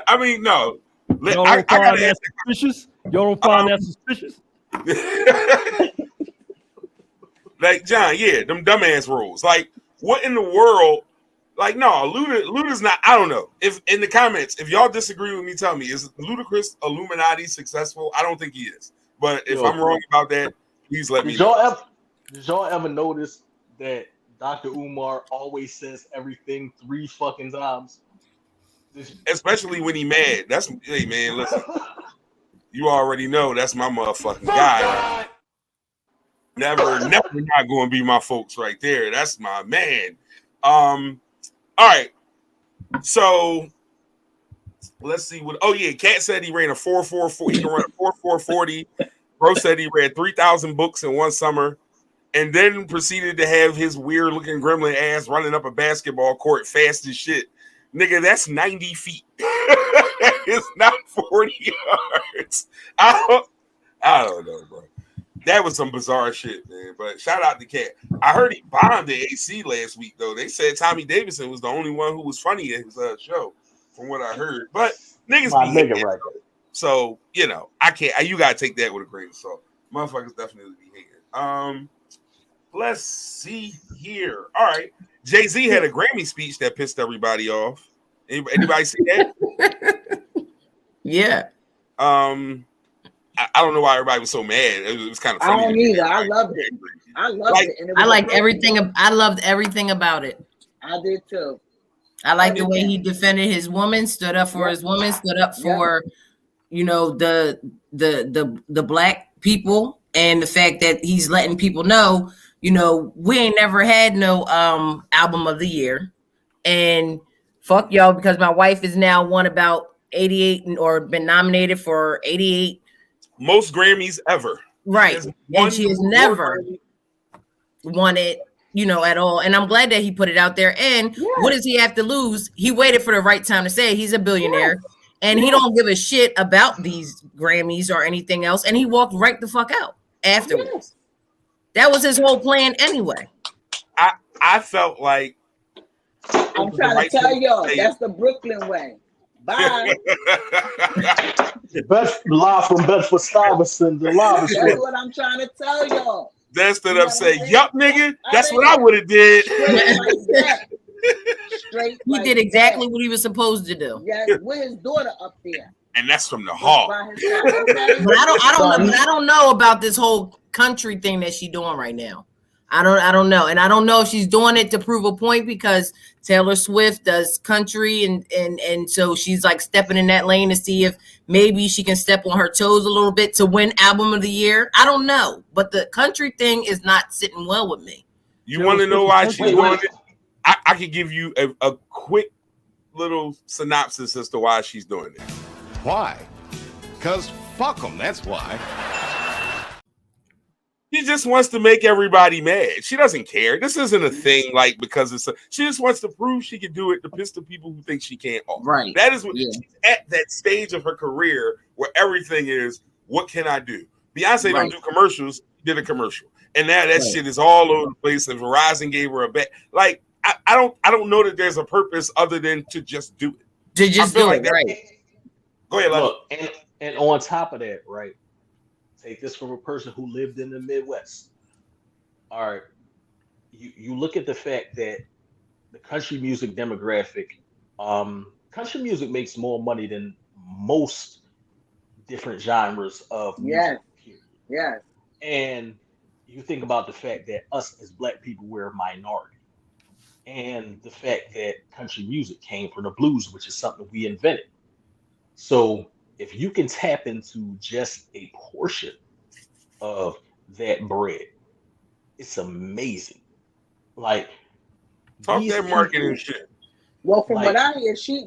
I mean, no. Y'all don't find that suspicious? Y'all don't find that suspicious? Like, John, yeah, them dumbass rules. Like, what in the world? Like, no, Luda's not. I don't know. If in the comments, if y'all disagree with me, tell me, is Ludacris Illuminati successful? I don't think he is. But if I'm wrong about that, please let me know. Did y'all ever notice that Dr. Umar always says everything 3 fucking times? Especially when he mad. Hey man, listen. You already know that's my motherfucking guy. Never not going to be my folks right there. That's my man. All right. So let's see what. Oh yeah, Cat said he ran a 4.44. He can run a 4.440. Bro said he read 3,000 books in one summer, and then proceeded to have his weird looking gremlin ass running up a basketball court fast as shit. Nigga, that's 90 feet. is not 40 yards. I don't know, bro. That was some bizarre shit, man. But shout out to Cat. I heard he bombed the AC last week, though. They said Tommy Davidson was the only one who was funny at his show, from what I heard. But niggas My be nigga hating, right though. So, you know, I can't. You gotta take that with a grain of salt. Motherfuckers definitely be hating. Let's see here. All right, Jay-Z had a Grammy speech that pissed everybody off. Anybody see that? Yeah. I don't know why everybody was so mad. It was kind of funny. I don't either. I loved it. I loved it. And it was I liked everything. I loved everything about it. I did too. I like the way he defended his woman, stood up for his woman, stood up for, you know, the black people, and the fact that he's letting people know, you know, we ain't never had no album of the year, and fuck y'all, because my wife is now won about 88 or been nominated for 88 most Grammys ever. Right, and she has never won it, you know, at all. And I'm glad that he put it out there. And what does he have to lose? He waited for the right time to say it. He's a billionaire, and he don't give a shit about these Grammys or anything else. And he walked right the fuck out afterwards. That was his whole plan anyway. I felt like I'm trying to tell y'all, that's the Brooklyn way. Bye. Best live from Bedford-Stuyvesant. That's what I'm trying to tell y'all. Then stood up, say, "Yup, nigga, that's what I would have did." Straight he did exactly what he was supposed to do. Yeah, with his daughter up there. And that's from the hall. But I don't know about this whole country thing that she's doing right now. I don't know. And I don't know if she's doing it to prove a point, because Taylor Swift does country, and so she's like stepping in that lane to see if maybe she can step on her toes a little bit to win album of the year. I don't know. But the country thing is not sitting well with me. You want to know why she's doing it? I could give you a quick little synopsis as to why she's doing it. Why? Because fuck them, that's why. She just wants to make everybody mad. She doesn't care. This isn't a thing like because she just wants to prove she can do it to piss the people who think she can't off. Right. That is what she's at that stage of her career where everything is, what can I do? Beyonce don't do commercials, she did a commercial. And now that shit is all over the place, and Verizon gave her a bet. Like, I don't know that there's a purpose other than to just do it. To just do it, right. Go ahead, look, and on top of that, right? Take this from a person who lived in the Midwest. All right, you look at the fact that the country music demographic, country music makes more money than most different genres of music. Yes. And you think about the fact that us as Black people, we're a minority, and the fact that country music came from the blues, which is something we invented. So if you can tap into just a portion of that bread, it's amazing. Like, talk that marketing shit. Well, from what I hear, she's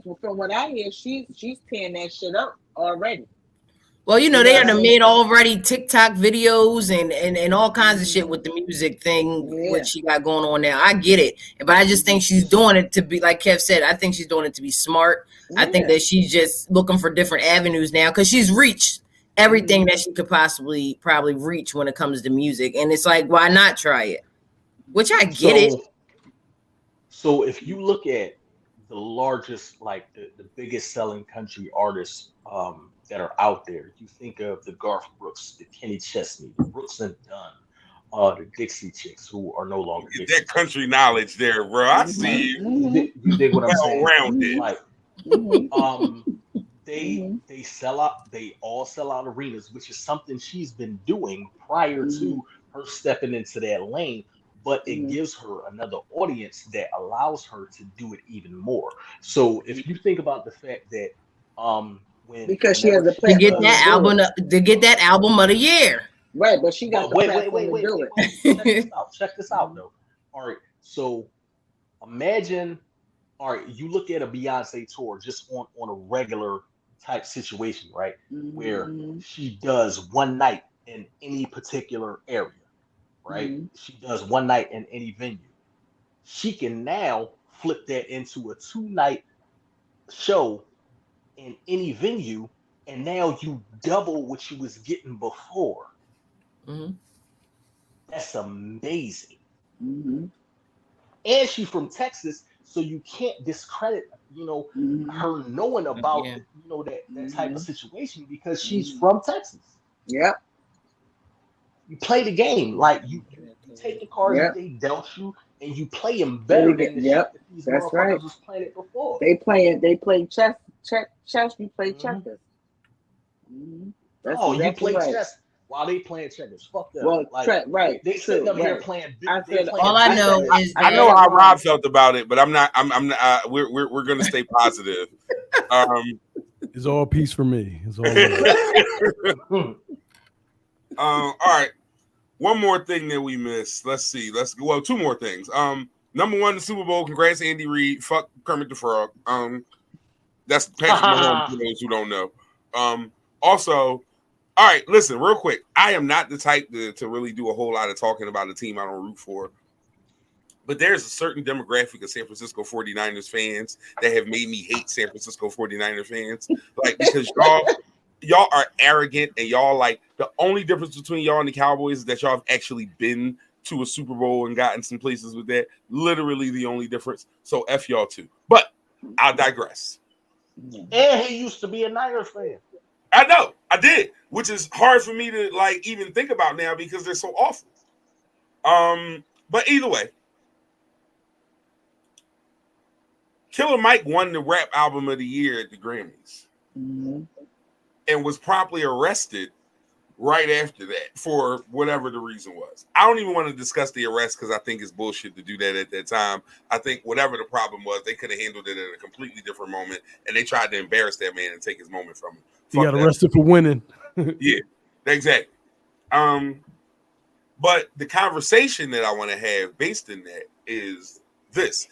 tearing that shit up already. Well, you know, they had made already TikTok videos and all kinds of shit with the music thing, what she got going on now. I get it. But I just think she's doing it to be, like Kev said, I think she's doing it to be smart. I think that she's just looking for different avenues now, because she's reached everything that she could probably reach when it comes to music. And it's like, why not try it? Which I get it. So if you look at the largest, like the biggest selling country artists, that are out there, you think of the Garth Brooks, the Kenny Chesney, the Brooks and Dunn, the Dixie Chicks, who are no longer Get that country knowledge there, bro. I see you. You dig what I'm saying? Rounded. Like, they sell out. They all sell out arenas, which is something she's been doing prior to her stepping into that lane. But it gives her another audience that allows her to do it even more. So if you think about the fact that because she has a to get that album of the year, right? But she got wait. Check this out though. All right, so imagine, all right, you look at a Beyonce tour just on a regular type situation, right? Where she does one night in any particular area, right? She does one night in any venue. She can now flip that into a 2-night show in any venue, and now you double what you was getting before. Mm-hmm. That's amazing. Mm-hmm. And she's from Texas, so you can't discredit, her knowing about, that type of situation because she's from Texas. Yep. You play the game like you take the cards that they dealt you, and you play them better than the shit that these motherfuckers was playing it before. They play chess. You play checkers. Mm-hmm. That's exactly you play right. chess while they playing checkers. Fuck them. Well, right. They sitting up here playing. All I know is I know how Rob felt about it, but I'm not. I'm not. We're gonna stay positive. It's all peace for me. It's all. All right. One more thing that we missed. Let's see. Two more things. Number one, the Super Bowl. Congrats, Andy Reid. Fuck Kermit the Frog. That's Patrick Mahomes for those who don't know. Also, all right, listen, real quick. I am not the type to really do a whole lot of talking about a team I don't root for. But there's a certain demographic of San Francisco 49ers fans that have made me hate San Francisco 49ers fans. Like, because y'all are arrogant, and y'all, like, the only difference between y'all and the Cowboys is that y'all have actually been to a Super Bowl and gotten some places with that. Literally the only difference. So F y'all too. But I'll digress. And he used to be a Niners fan. I know, I did, which is hard for me to like even think about now because they're so awful. But either way, Killer Mike won the rap album of the year at the Grammys, and was promptly arrested right after that for whatever the reason was. I don't even want to discuss the arrest because I think it's bullshit to do that at that time. I think whatever the problem was, they could have handled it at a completely different moment, and they tried to embarrass that man and take his moment from him. He got arrested for winning. Yeah, exactly. But the conversation that I want to have based in that is this.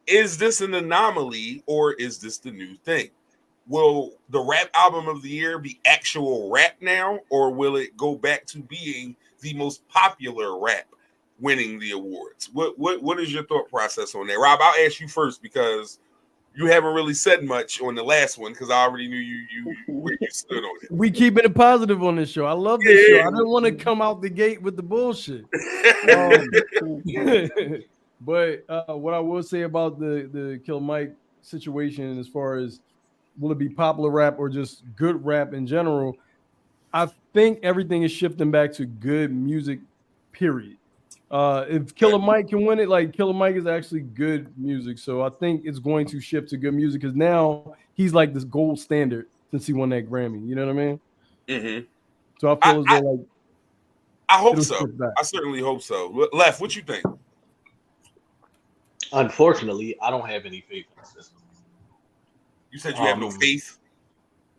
Is this an anomaly or is this the new thing? Will the rap album of the year be actual rap now, or will it go back to being the most popular rap winning the awards? What is your thought process on that? Rob, I'll ask you first because you haven't really said much on the last one because I already knew you where you stood on it. We keeping it positive on this show. I love this show. I didn't want to come out the gate with the bullshit. But what I will say about the Killer Mike situation, as far as will it be popular rap or just good rap in general, I think everything is shifting back to good music, period. If Killer Mike can win it, like Killer Mike is actually good music. So I think it's going to shift to good music because now he's like this gold standard since he won that Grammy. You know what I mean? Mm-hmm. So I feel as though like I hope so. I certainly hope so. Left, what you think? Unfortunately, I don't have any faith in the system. You said you have no faith?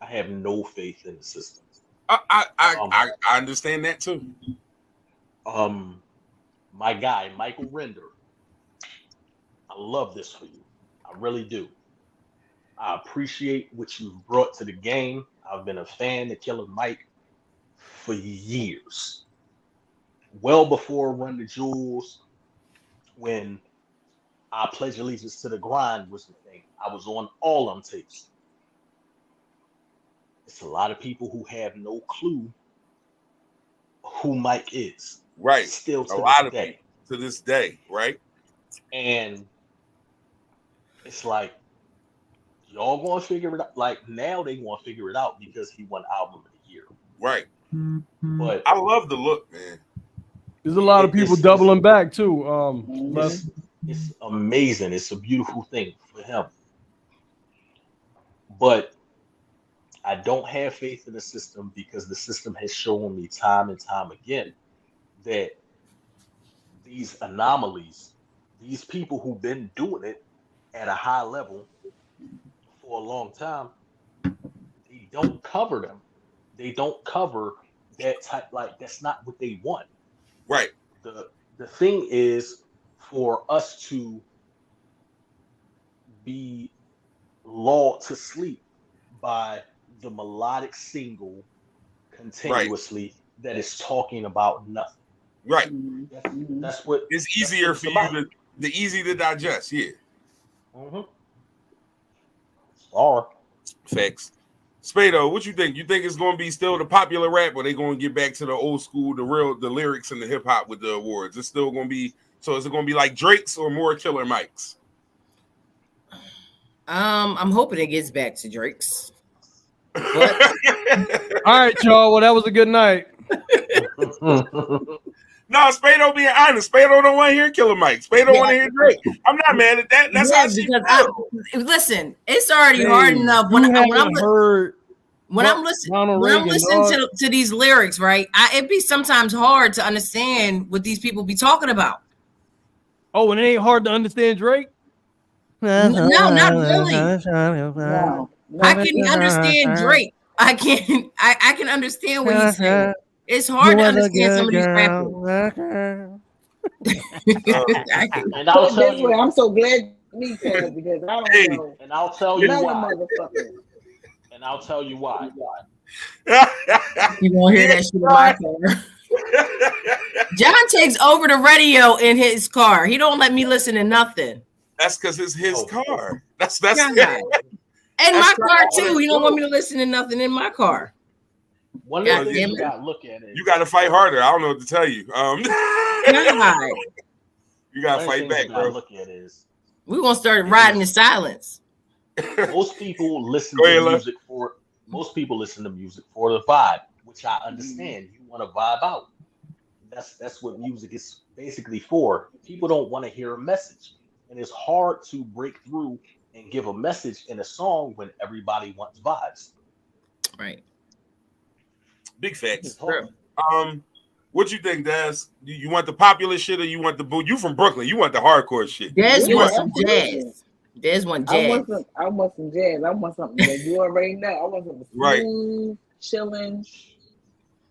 I have no faith in the system. I understand that too. My guy, Michael Render, I love this for you. I really do. I appreciate what you've brought to the game. I've been a fan of Killer Mike for years. Well before Run the Jewels, when I Pledge Allegiance to the Grind was the thing. I was on all them tapes. It's a lot of people who have no clue who Mike is. Right. Still to a lot this of day. people to this day, right? And it's like, y'all gonna figure it out. Like, now they gonna figure it out because he won Album of the Year. Right. But I love the look, man. There's a lot of people doubling back too. It's amazing. It's a beautiful thing for him. But I don't have faith in the system because the system has shown me time and time again that these anomalies, these people who've been doing it at a high level for a long time, they don't cover them. They don't cover that type. Like, that's not what they want. Right. The thing is for us to be lulled to sleep by the melodic single continuously that is talking about nothing. Right. That's what it's easier for you easy to digest. Yeah. Sorry. Facts. Spado, what you think? You think it's going to be still the popular rap, or they going to get back to the old school, the lyrics and the hip hop with the awards? It's still going to be. So is it going to be like Drake's or more Killer Mike's? I'm hoping it gets back to Drake's. All right, y'all. Well, that was a good night. No, Spado being honest. Spado don't want to hear Killer Mike. Spado want to hear Drake. I'm not mad at that. That's how she listen, it's already hard enough when I'm listening to these lyrics, right? It be sometimes hard to understand what these people be talking about. Oh, and it ain't hard to understand Drake? No, not really. No. I can understand Drake. I can understand what he's saying. It's hard to understand some of these rappers. And I'll tell you, I'm so glad me tell because I don't know. And I'll tell you why. And I'll tell you why. You won't hear that shit in my car. John takes over the radio in his car. He don't let me listen to nothing. That's because it's his car. That's in my car too. He don't want me to listen to nothing in my car. One of the things you got to look at is you got to fight harder. I don't know what to tell you. You got to fight back, bro. Look at is we're gonna start riding in silence. Most people listen to music for the vibe, which I understand. You want to vibe out. That's what music is basically for. People don't want to hear a message, and it's hard to break through and give a message in a song when everybody wants vibes. Right. Big facts. What you think, Daz? You want the popular shit or you want the boo? You from Brooklyn? You want the hardcore shit? Daz wants some jazz. Daz want jazz. I want some jazz. I want something that you already know. I want something smooth, chilling.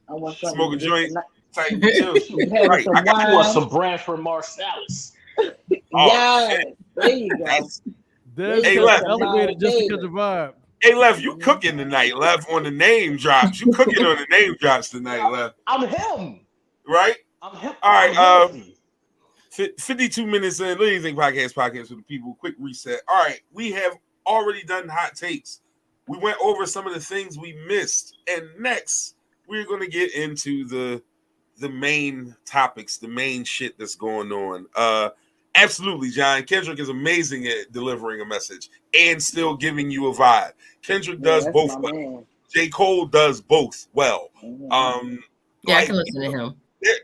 I want something smoke a joint. Type chill. Right. I want some Branford Marsalis. Yeah, there you go. Hey, Left. Elevated just because of vibe. Hey, Left, you cooking tonight, Left, on the name drops. You cooking on the name drops tonight, Left. I'm him. Right? I'm him. All right. 52 minutes in. Anything podcast for the people. Quick reset. All right. We have already done hot takes. We went over some of the things we missed. And next, we're going to get into the main topics, the main shit that's going on. Absolutely, John. Kendrick is amazing at delivering a message and still giving you a vibe. Kendrick does both well. Man. J. Cole does both well. I can listen to him.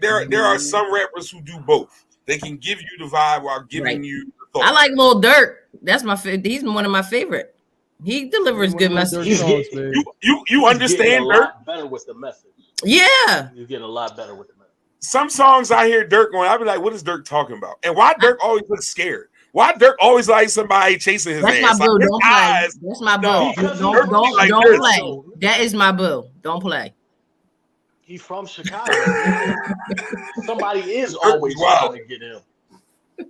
There are some rappers who do both. They can give you the vibe while giving you the thought. I like Lil Durk. That's my favorite. He's one of my favorite. He delivers good messages. You understand Durk better with the message. Yeah, you get a lot better with the message. Some songs I hear Durk on, I'll be like, what is Durk talking about? And why Durk always looks scared? Why Durk always like somebody chasing his ass? That's my boo. Like, don't play. That's my boo. Don't play. That is my boo. Don't play. He's from Chicago. Somebody is always trying to get him.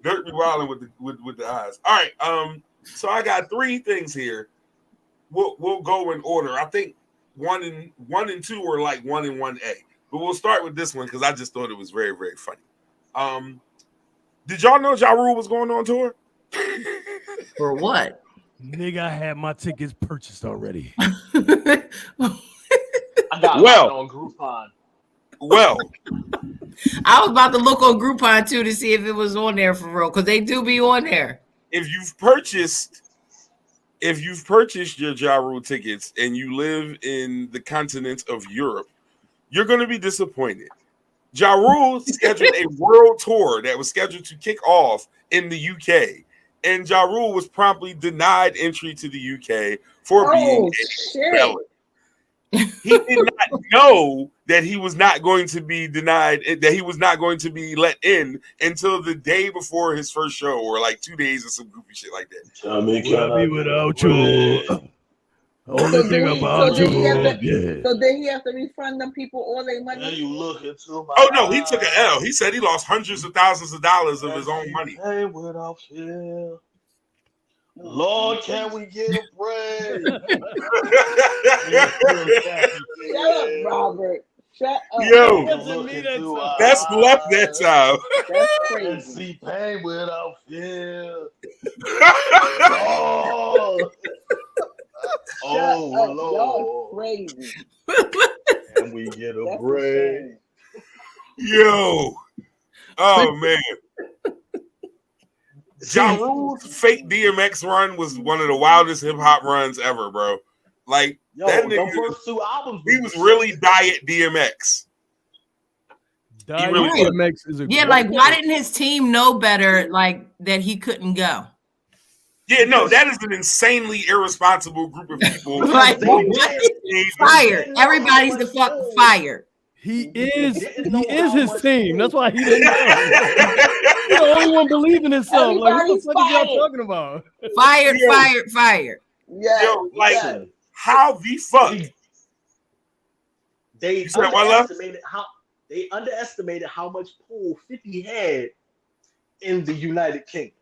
Durk be wilding with the eyes. All right. So I got three things here. We'll go in order. I think one and two are like 1 and 1A. But we'll start with this one because I just thought it was very, very funny. Did y'all know Ja Rule was going on tour? For what? Nigga, I had my tickets purchased already. I got mine on Groupon. Well, I was about to look on Groupon too to see if it was on there for real because they do be on there. If you've purchased your Ja Rule tickets and you live in the continent of Europe, you're going to be disappointed. Ja Rule scheduled a world tour that was scheduled to kick off in the UK, and Ja Rule was promptly denied entry to the UK for being a felon. He did not know that he was not going to be denied, that he was not going to be let in until the day before his first show, or like 2 days or some goofy shit like that. I'll be without you. Only thing about you. So did he have to refund them people all their money? Then you look into my Oh no, he took an L. He said he lost hundreds of thousands of dollars of his own money. Hey, without fear. Lord, can we get a break? Shut up, Robert. Shut up. Yo, that's left that time. That's crazy. See pain without fear. Oh, up. Lord. Y'all crazy. And we get a That's break. insane. Yo. Oh man. Ja Rule's fake DMX run was one of the wildest hip hop runs ever, bro. Like Yo, that the nigga, first 2 albums. he was really diet DMX. Diet really was. DMX is a Yeah, great like why name. didn't his team know better? Like that he couldn't go. Yeah, no, that is an insanely irresponsible group of people. Like fired. Everybody's the fuck fired. He is his team. That's why he didn't know. He's the only one believing himself. Like, what the fuck is y'all talking about? Fired. Yeah. Yo, like, how the fuck? They underestimated how much pull 50 had in the United Kingdom.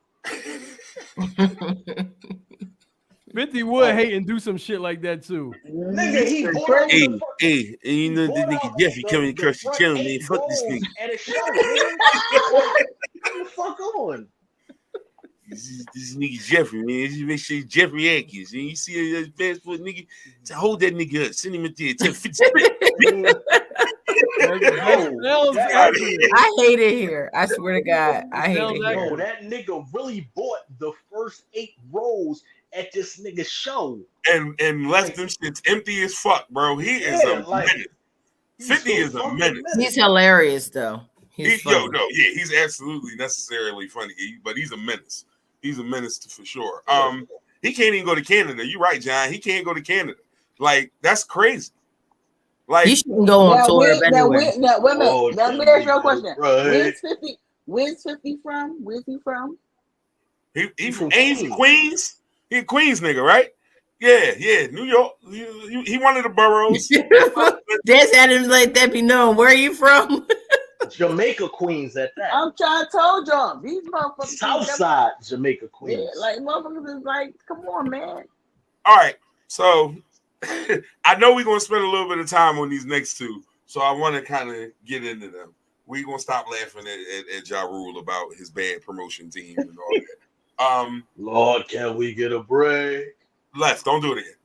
50 would hate and do some shit like that too. Nigga, he bought out and you know the nigga Jeffy coming across the channel, man. Fuck this nigga. At a show, nigga. What the fuck on? This nigga Jeffrey, man. Just make sure Jeffrey Atkins. And you see a passport nigga, to hold that nigga up. Send him a there. Tell 50 I hate it here. I swear to God. I hate it here. Yo, that nigga really bought the first 8 rows at this nigga's show. And left them shits empty as fuck, bro. He is a menace. 50 is a menace. He's hilarious though. He's absolutely necessarily funny, but he's a menace. He's a menace for sure. He can't even go to Canada. You're right, John. He can't go to Canada. Like, that's crazy. Like, he shouldn't go on tour anyway. Wait a minute. Let me ask you a question. Where's 50 from? Where's he from? He from Queens. He a Queens nigga, right? Yeah, New York. He one of the boroughs. That's had him like that be known. Where are you from? Jamaica Queens at that. I'm trying to tell y'all. These motherfuckers. Southside Jamaica Queens. Yeah, like motherfuckers is like, come on, man. All right, so I know we're gonna spend a little bit of time on these next 2, so I want to kind of get into them. We're gonna stop laughing at Ja Rule about his bad promotion team and all that. Lord, can we get a break? Left, don't do it again.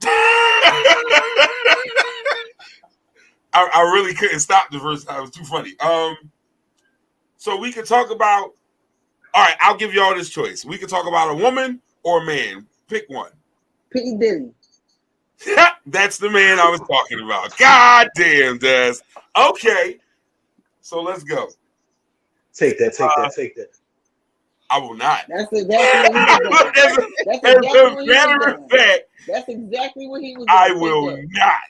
I really couldn't stop the first time. It was too funny. So we could talk about. All right, I'll give you all this choice. We could talk about a woman or a man. Pick one. P. Diddy. That's the man I was talking about. God damn, Des. Okay, so let's go. Take that. I will not. That's exactly what he was doing. That's exactly what he was doing. I will not.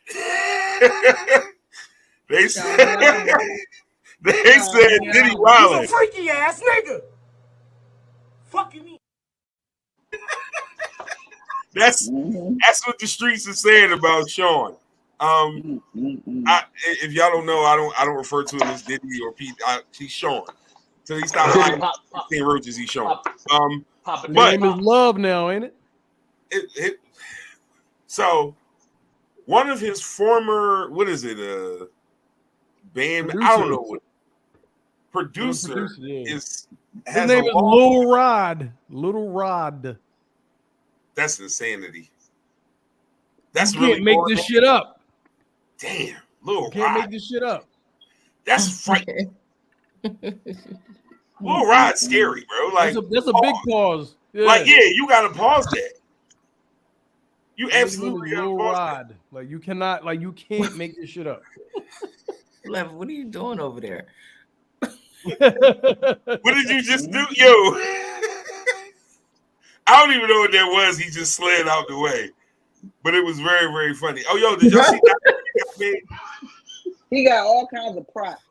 They said Diddy Wildin'. You a freaky ass nigga. Fucking me. That's what the streets are saying about Sean. If y'all don't know, I don't refer to him as Diddy or Pete. He's Sean. Till he stops lying 15 roaches, he's Sean. But name is Love now, ain't it? So one of his former, what is it? Band, producer. I don't know what producer is. His name is Lil Rod. Little Rod. That's insanity. That's you can't make this shit up. Damn, Lil Rod. Can't make this shit up. That's frightening. Lil Rod's scary, bro. Like that's a big pause. Yeah. Like, you gotta pause that. You absolutely gotta pause that. Like you cannot, like you can't make this shit up. Lev, what are you doing over there? What did you just do, yo? I don't even know what that was. He just slid out the way, but it was very, very funny. Oh, yo, did y'all see that? He got all kinds of props.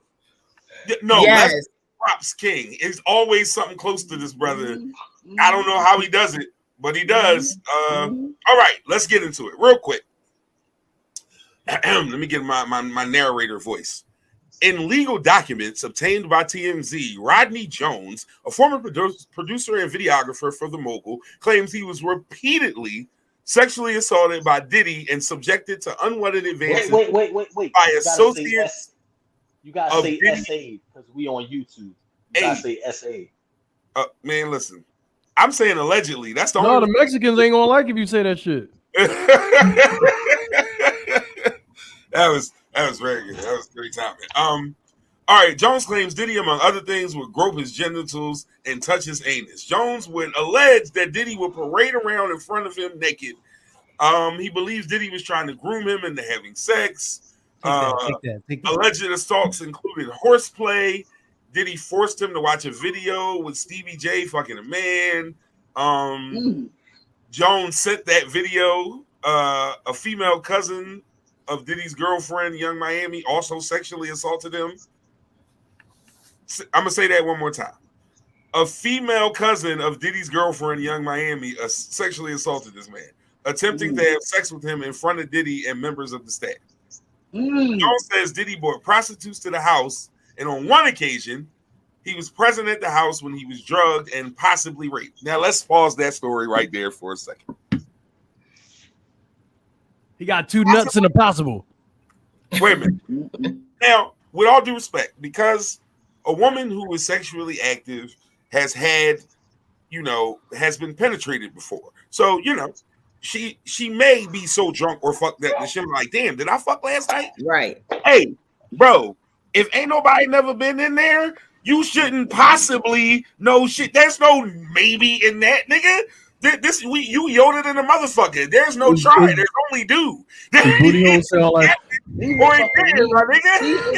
No, that's props king. It's always something close to this brother. I don't know how he does it, but he does. All right, let's get into it real quick. Let me get my narrator voice. In legal documents obtained by TMZ, Rodney Jones, a former producer and videographer for the mogul, claims he was repeatedly sexually assaulted by Diddy and subjected to unwanted advances Wait. by associates. You gotta say SA because we on YouTube. You gotta say SA. Man, listen. I'm saying allegedly. That's the the Mexicans ain't gonna like if you say that shit. That was very good. That was great timing. All right. Jones claims Diddy, among other things, would grope his genitals and touch his anus. Jones would allege that Diddy would parade around in front of him naked. He believes Diddy was trying to groom him into having sex. Take that. Alleged assaults included horseplay. Diddy forced him to watch a video with Stevie J fucking a man. Jones sent that video. A female cousin of Diddy's girlfriend, Young Miami, also sexually assaulted him. I'm going to say that one more time. A female cousin of Diddy's girlfriend, Young Miami, sexually assaulted this man, attempting to have sex with him in front of Diddy and members of the staff. Jones says Diddy brought prostitutes to the house, and on one occasion, he was present at the house when he was drugged and possibly raped. Now, let's pause that story right there for a second. He got two nuts in a possible. Wait a minute. Now, with all due respect, because a woman who is sexually active has had, has been penetrated before. So, she may be so drunk or fucked that she'll be like, damn, did I fuck last night? Right. Hey, bro, if ain't nobody never been in there, you shouldn't possibly know shit. There's no maybe in that, nigga. You Yoda than a motherfucker. There's no try. There's only do. Booty hole sound like He is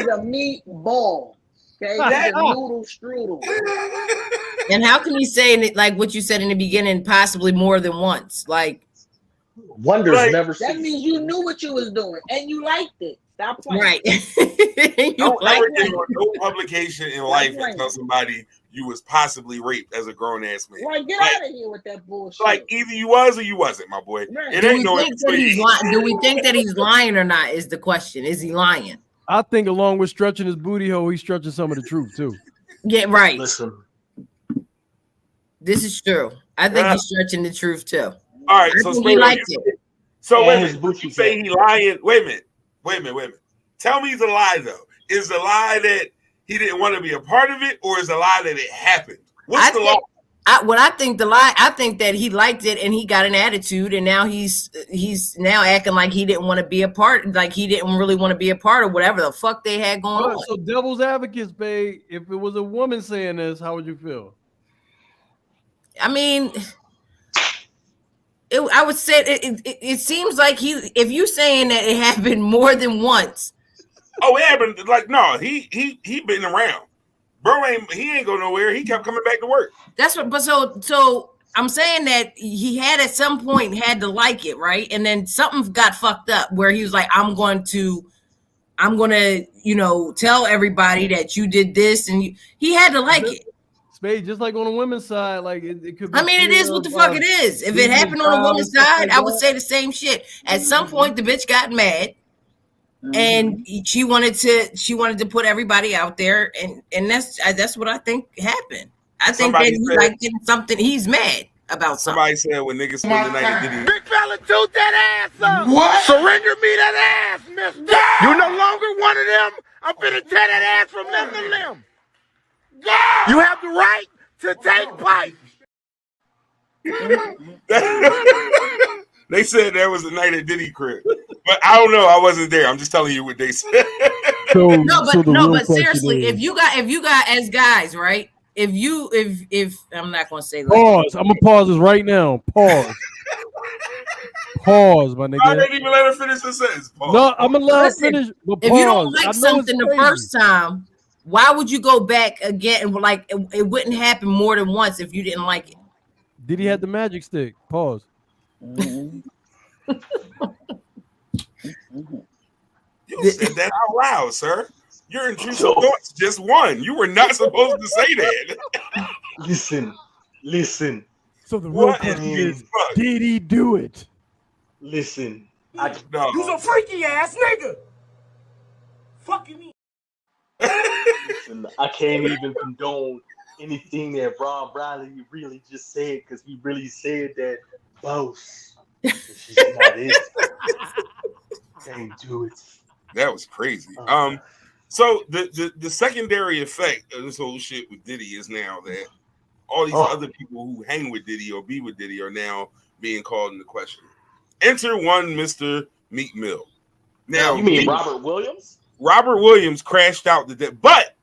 a meatball. Okay, he's a noodle strudel. And how can you say it like what you said in the beginning, possibly more than once? Like wonders never that cease. means you knew what you was doing and you liked it. Stop playing. right. Don't ever get on no publication in life and tell somebody you was possibly raped as a grown ass man. Right, get out of here with that bullshit. Like either you was or you wasn't, my boy. Right. It Do ain't we, no think that he's do we think that he's lying or not? Is the question. Is he lying? I think along with stretching his booty hole, he's stretching some of the truth too. Yeah, right. Listen. This is true. I think he's stretching the truth too. All right, I think he liked it. So wait a minute. You say he lying. Wait a minute. Tell me the lie though. Is the lie that he didn't want to be a part of it, or is the lie that it happened? What's the lie? I think the lie. I think that he liked it and he got an attitude, and now he's now acting like he didn't want to be a part, like he didn't really want to be a part of whatever the fuck they had going on. So devil's advocate, babe, if it was a woman saying this, how would you feel? I mean, I would say it seems like if you saying that it happened more than once. Oh, it happened. Like, no, he been around. Bro ain't go nowhere. He kept coming back to work. That's what. But so I'm saying that he had at some point had to like it, right? And then something got fucked up where he was like, I'm going to tell everybody that you did this, and he had to like it. Spade, just like on the women's side, like it could be. I mean, it is what the fuck it is. If it happened on the woman's side, I would say the same shit. At some point, the bitch got mad, and she wanted to put everybody out there, and that's what I think happened. I think that he like getting something. He's mad about something. Somebody said when niggas spend the night, did he? Big fella, toot that ass up. What? Surrender me that ass, mister. Yeah. You no longer one of them. I'm finna tear that ass from limb to limb. Yeah. You have the right to take bites. They said that was the night at Diddy crib, but I don't know. I wasn't there. I'm just telling you what they said. But seriously, if you got as guys, right? If I'm not gonna say like pause. I'm gonna pause this right now. Pause. Pause, my nigga. I didn't even let her finish the sentence. Pause. No, I'm gonna let her finish. But if pause. you don't like something the first time, why would you go back again? Like it wouldn't happen more than once if you didn't like it. Did he have the magic stick? Pause. You said that out loud, sir. Your intrusive thoughts just won. You were not supposed to say that. Listen. So the real question is, did he do it? Listen. You's a freaky ass nigga. Fucking me. Listen, I can't even condone anything that Ron Bradley really just said, because he really said that boss. It's just not it. Can't do it. That was crazy. So the secondary effect of this whole shit with Diddy is now that all these other people who hang with Diddy or be with Diddy are now being called into question. Enter one Mr. Meek Mill. Now, you mean Robert Williams? Robert Williams crashed out the day, but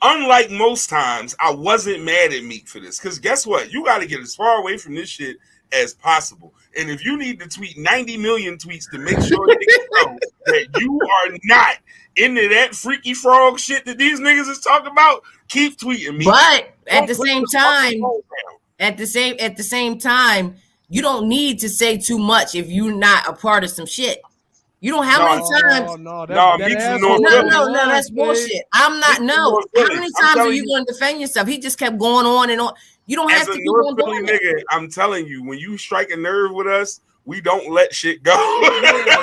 unlike most times, I wasn't mad at Meek for this because guess what? You got to get as far away from this shit as possible. And if you need to tweet 90 million tweets to make sure niggas know that you are not into that freaky frog shit that these niggas is talking about, keep tweeting me. But at the same time, you don't need to say too much if you're not a part of some shit. You don't have many times. No, that's bullshit. I'm not. No, how many times are you going to defend yourself? He just kept going on and on. You don't have to keep on doing nigga, I'm telling you, when you strike a nerve with us, we don't let shit go.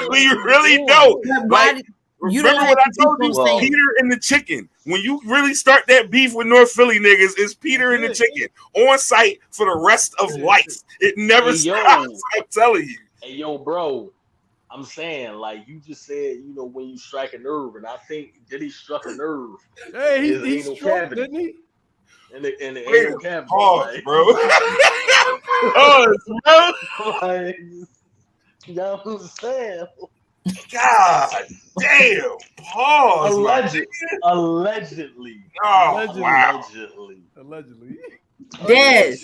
We really don't. Like, you remember what I told you? Peter and the chicken. When you really start that beef with North Philly niggas, it's Peter and the chicken on site for the rest of life. It never stops. I'm telling you. Hey, yo, bro. I'm saying, like you just said, you know, when you strike a nerve, and I think Diddy struck a nerve. Hey, he struck, didn't he? In the anal cavity. Pause, like. Bro. Pause, bro. Like, you know what I'm saying? God damn. Pause. Allegedly. Oh, wow. Allegedly. Des.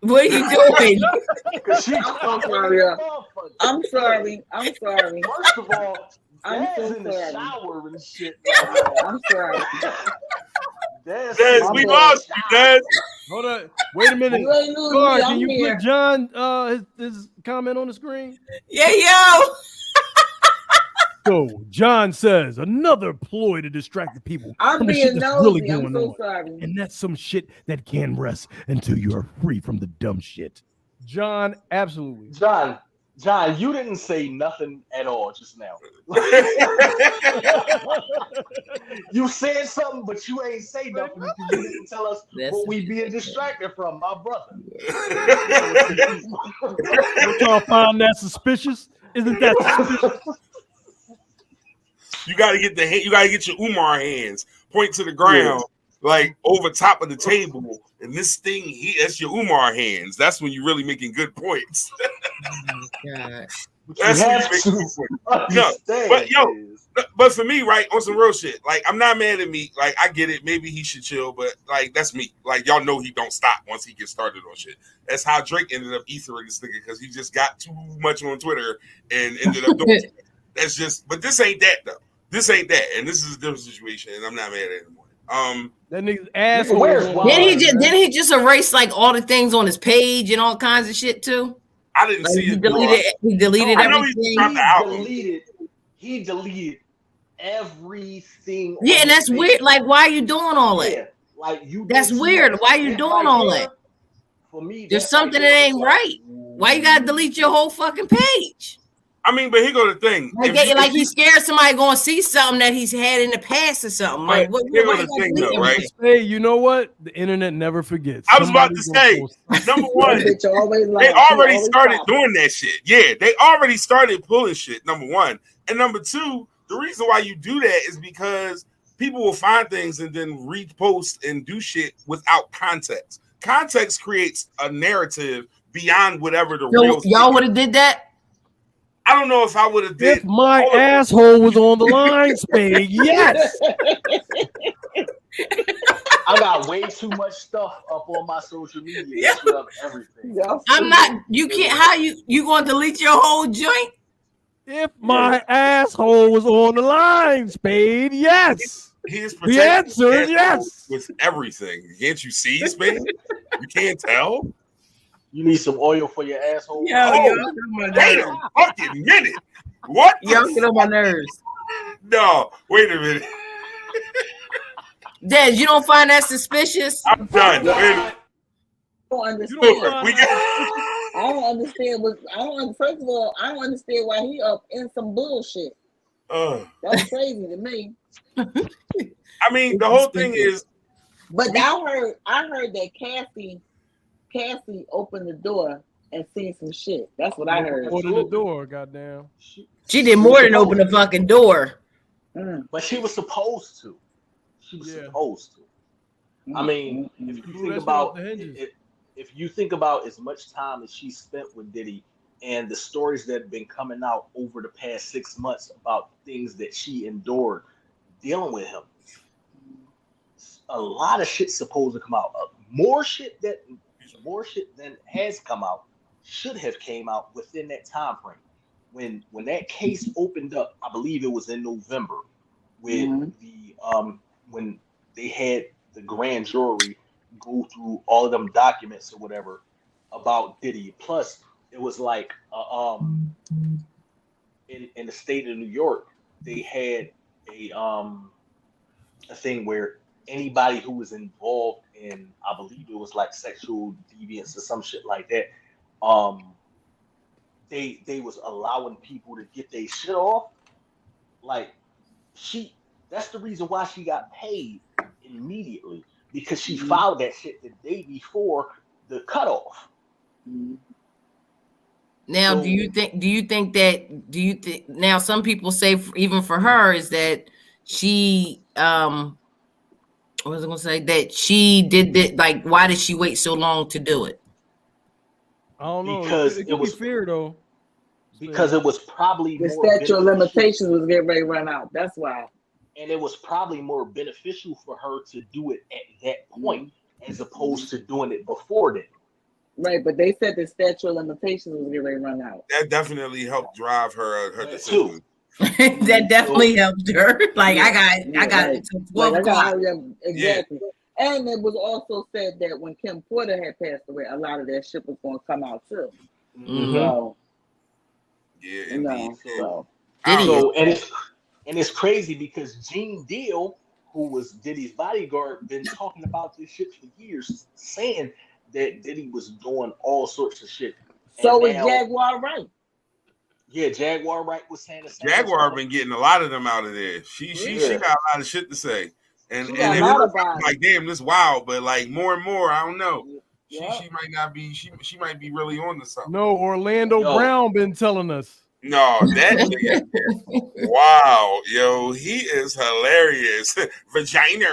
What are you doing? I'm sorry. First of all, I'm so in the sorry. shower and shit. I'm sorry. Des, we lost you, Des. Hold on. Wait a minute. Clark, can you put John his comment on the screen? Yeah, yo. So John says another ploy to distract the people. I'm being nosy. Really going I'm so on. sorry. And that's some shit that can rest until you are free from the dumb shit. John, absolutely. John, you didn't say nothing at all just now. You said something, but you ain't say nothing because you didn't tell us what we being distracted from, my brother. Don't y'all find that suspicious? Isn't that suspicious? You gotta get your Umar hands, point to the ground, like over top of the table, and this thing that's your Umar hands. That's when you're really making good points. That's when you make good points. No, but for me, right, on some real shit, like I'm not mad at me. Like I get it, maybe he should chill, but like that's me. Like y'all know he don't stop once he gets started on shit. That's how Drake ended up ethering this nigga because he just got too much on Twitter and ended up doing it. That's just, but this ain't that though. This ain't that, and this is a different situation, and I'm not mad at it anymore. That nigga's asshole. Didn't he just erase like all the things on his page and all kinds of shit too? I didn't see it. He deleted everything. He deleted everything. Yeah, and that's weird. Like, why are you doing all that? Yeah, like you. That's weird. Why are you doing all that? For me, there's something that ain't right. Why you gotta delete your whole fucking page? I mean, but here go the thing. Like he's scared somebody gonna see something that he's had in the past or something. Like, what the thing, though, right? Hey, you know what? The internet never forgets. I was about to say, number one, they already started doing that shit. Yeah, they already started pulling shit, number one. And number two, the reason why you do that is because people will find things and then repost and do shit without context. Context creates a narrative beyond whatever the real. Y'all would have did that. I don't know if I would have did. If my asshole was on the line, Spade, yes. I got way too much stuff up on my social media. Everything. I'm not. You can't. How you going to delete your whole joint? If my asshole was on the line, Spade, yes. The answer is yes. With everything, can't you see, Spade? You can't tell. You need some oil for your asshole. Wait a fucking minute. What? Y'all get on my nerves. No, wait a minute. Des, you don't find that suspicious? I'm done. I don't understand. I don't understand. First of all, I don't understand why he up in some bullshit. That's crazy to me. I mean, the whole thing is. But I heard that Cassie opened the door and seen some shit. That's what I heard. Opened the door, goddamn. She did more than open the fucking door. But she was supposed to. She was supposed to. I mean, if you think about it, if you think about as much time as she spent with Diddy and the stories that have been coming out over the past 6 months about things that she endured dealing with him, a lot of shit's supposed to come out. More shit than has come out should have came out within that time frame. When that case opened up, I believe it was in November, with the when they had the grand jury go through all of them documents or whatever about Diddy. Plus, it was like in the state of New York, they had a thing where anybody who was involved in, I believe it was like sexual deviance or some shit like that, they was allowing people to get their shit off. Like that's the reason why she got paid immediately, because she filed that shit the day before the cutoff. Now, So- do you think now some people say even for her is that she what was I gonna say, that she did that, like, why did she wait so long to do it? I don't know. Because it it was be fear though. because it was probably The more statute of beneficial- limitations was getting ready to run out. That's why. and it was probably more beneficial for her to do it at that point as opposed to doing it before then. Right, but they said the statute of limitations was getting ready to run out. That definitely helped drive her That decision. That definitely helped her. Like, I got right. it to 12 Like, I got o'clock. hurry up. Exactly. And it was also said that when Kim Porter had passed away, a lot of that shit was going to come out too. Mhm. So, Yeah, you know, indeed. so. I don't know. So and it's crazy because Gene Deal, who was Diddy's bodyguard, been talking about this shit for years, saying that Diddy was doing all sorts of shit. So And was now- Jaguar Wright. Yeah, Jaguar Wright was saying the same. Jaguar been getting a lot of them out of there. She got a lot of shit to say, and She and got a it lot was about it. like, damn, this wild. But like more and more, I don't know. Yeah. She might not be. She might be really on to something. No, Orlando Yo. Brown been telling us. No, that nigga. Wow, yo, he is hilarious. Vagina.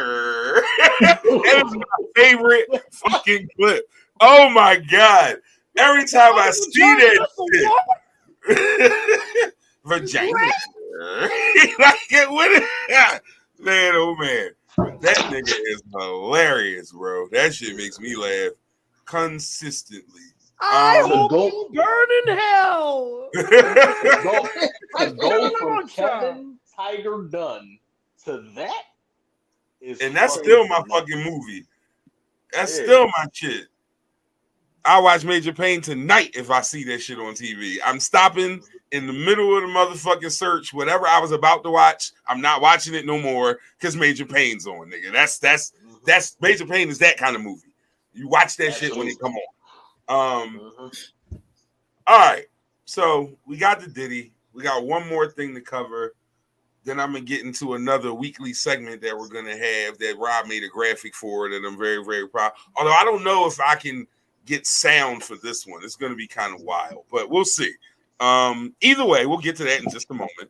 That is my favorite fucking clip. Oh my god! Every time I see that shit, vagina. Like it with it. Man, oh man, that nigga is hilarious, bro. That shit makes me laugh consistently. I to hope go- you burn in hell. To go from Kevin Tiger Dunn to that is, And that's fucking still my nuts. fucking movie. That's Yeah. still my shit. I watch Major Payne tonight if I see that shit on TV. I'm stopping in the middle of the motherfucking search. Whatever I was about to watch, I'm not watching it no more because Major Payne's on, nigga. That's Major Payne is that kind of movie. You watch that shit when it come on. All right. So we got the Diddy. We got one more thing to cover. Then I'm gonna get into another weekly segment that we're gonna have that Rob made a graphic for that I'm very, very proud. Although I don't know if I can get sound for this one. It's gonna be kind of wild, but we'll see. Either way, we'll get to that in just a moment.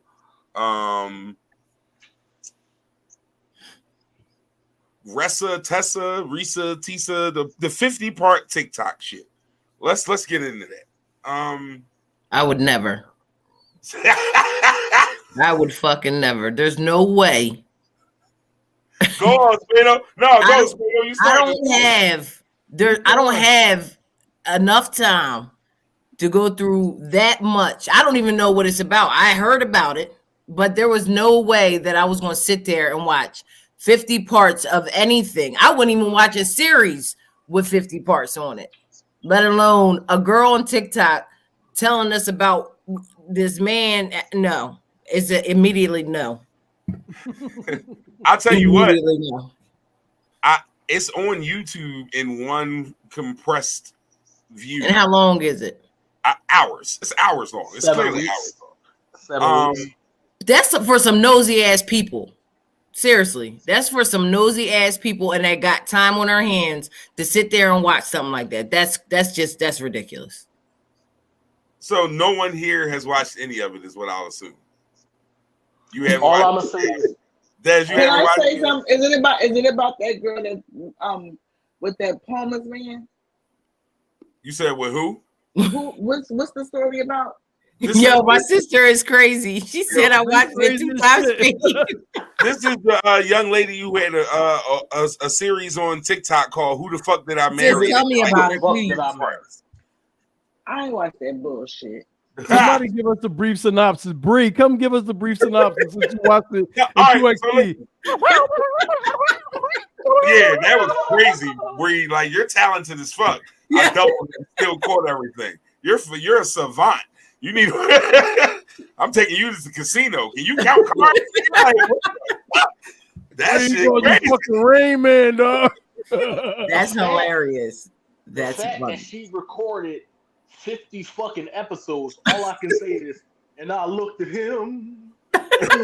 Risa, Tisa, the 50-part TikTok shit. Let's get into that. I would never. I would fucking never. There's no way. Go on, Spado. No, go, Spado. You I start. I don't have enough time to go through that much. I don't even know what it's about. I heard about it, but there was no way that I was going to sit there and watch 50 parts of anything. I wouldn't even watch a series with 50 parts on it, let alone a girl on TikTok telling us about this man. No, it's immediately no. I'll tell you what. Immediately no. It's on YouTube in one compressed view. And how long is it? Hours. It's hours long. It's 7 clearly weeks. hours long. 7 weeks. That's for some nosy ass people. Seriously, that's for some nosy ass people, and that got time on their hands to sit there and watch something like that. That's ridiculous. So no one here has watched any of it, is what I'll assume. You haven't All watched I'm gonna say is, Des, you Can haven't I watched say it? something? Is it about that girl that with that Palmer's man? You said with who? What's the story about? Yo, my sister is crazy. She said I watched it 2 times. This is the young lady who had a series on TikTok called "Who the Fuck Did I Marry?" Tell me about it, please. I ain't watch that bullshit. Somebody give us a brief synopsis. Bree, come give us the brief synopsis since you watched it. Yeah, that was crazy. Bree, like you're talented as fuck. I doubled and still caught everything. You're a savant. You need. I'm taking you to the casino. Can you count cards? That shit crazy. Fucking Rain Man, dog. That's hilarious. That's the fact that she recorded 50 fucking episodes. All I can say is, and I looked at him. He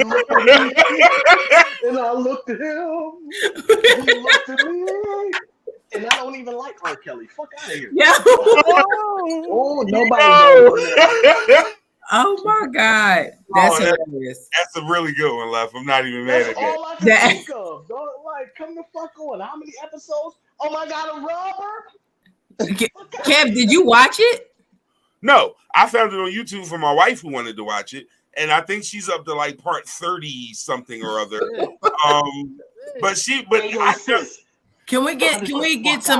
looked at me, and I looked at him. He looked at me. And I don't even like R. Kelly. Fuck out of here. Yeah. Oh, nobody. Oh my God. That's hilarious. That's a really good one, Left. I'm not even mad at that. That's all I can think of. Don't, like, come the fuck on. How many episodes? Oh my God, a rubber? Kev, did you watch it? No, I found it on YouTube from my wife who wanted to watch it. And I think she's up to like part 30 something or other. Can we get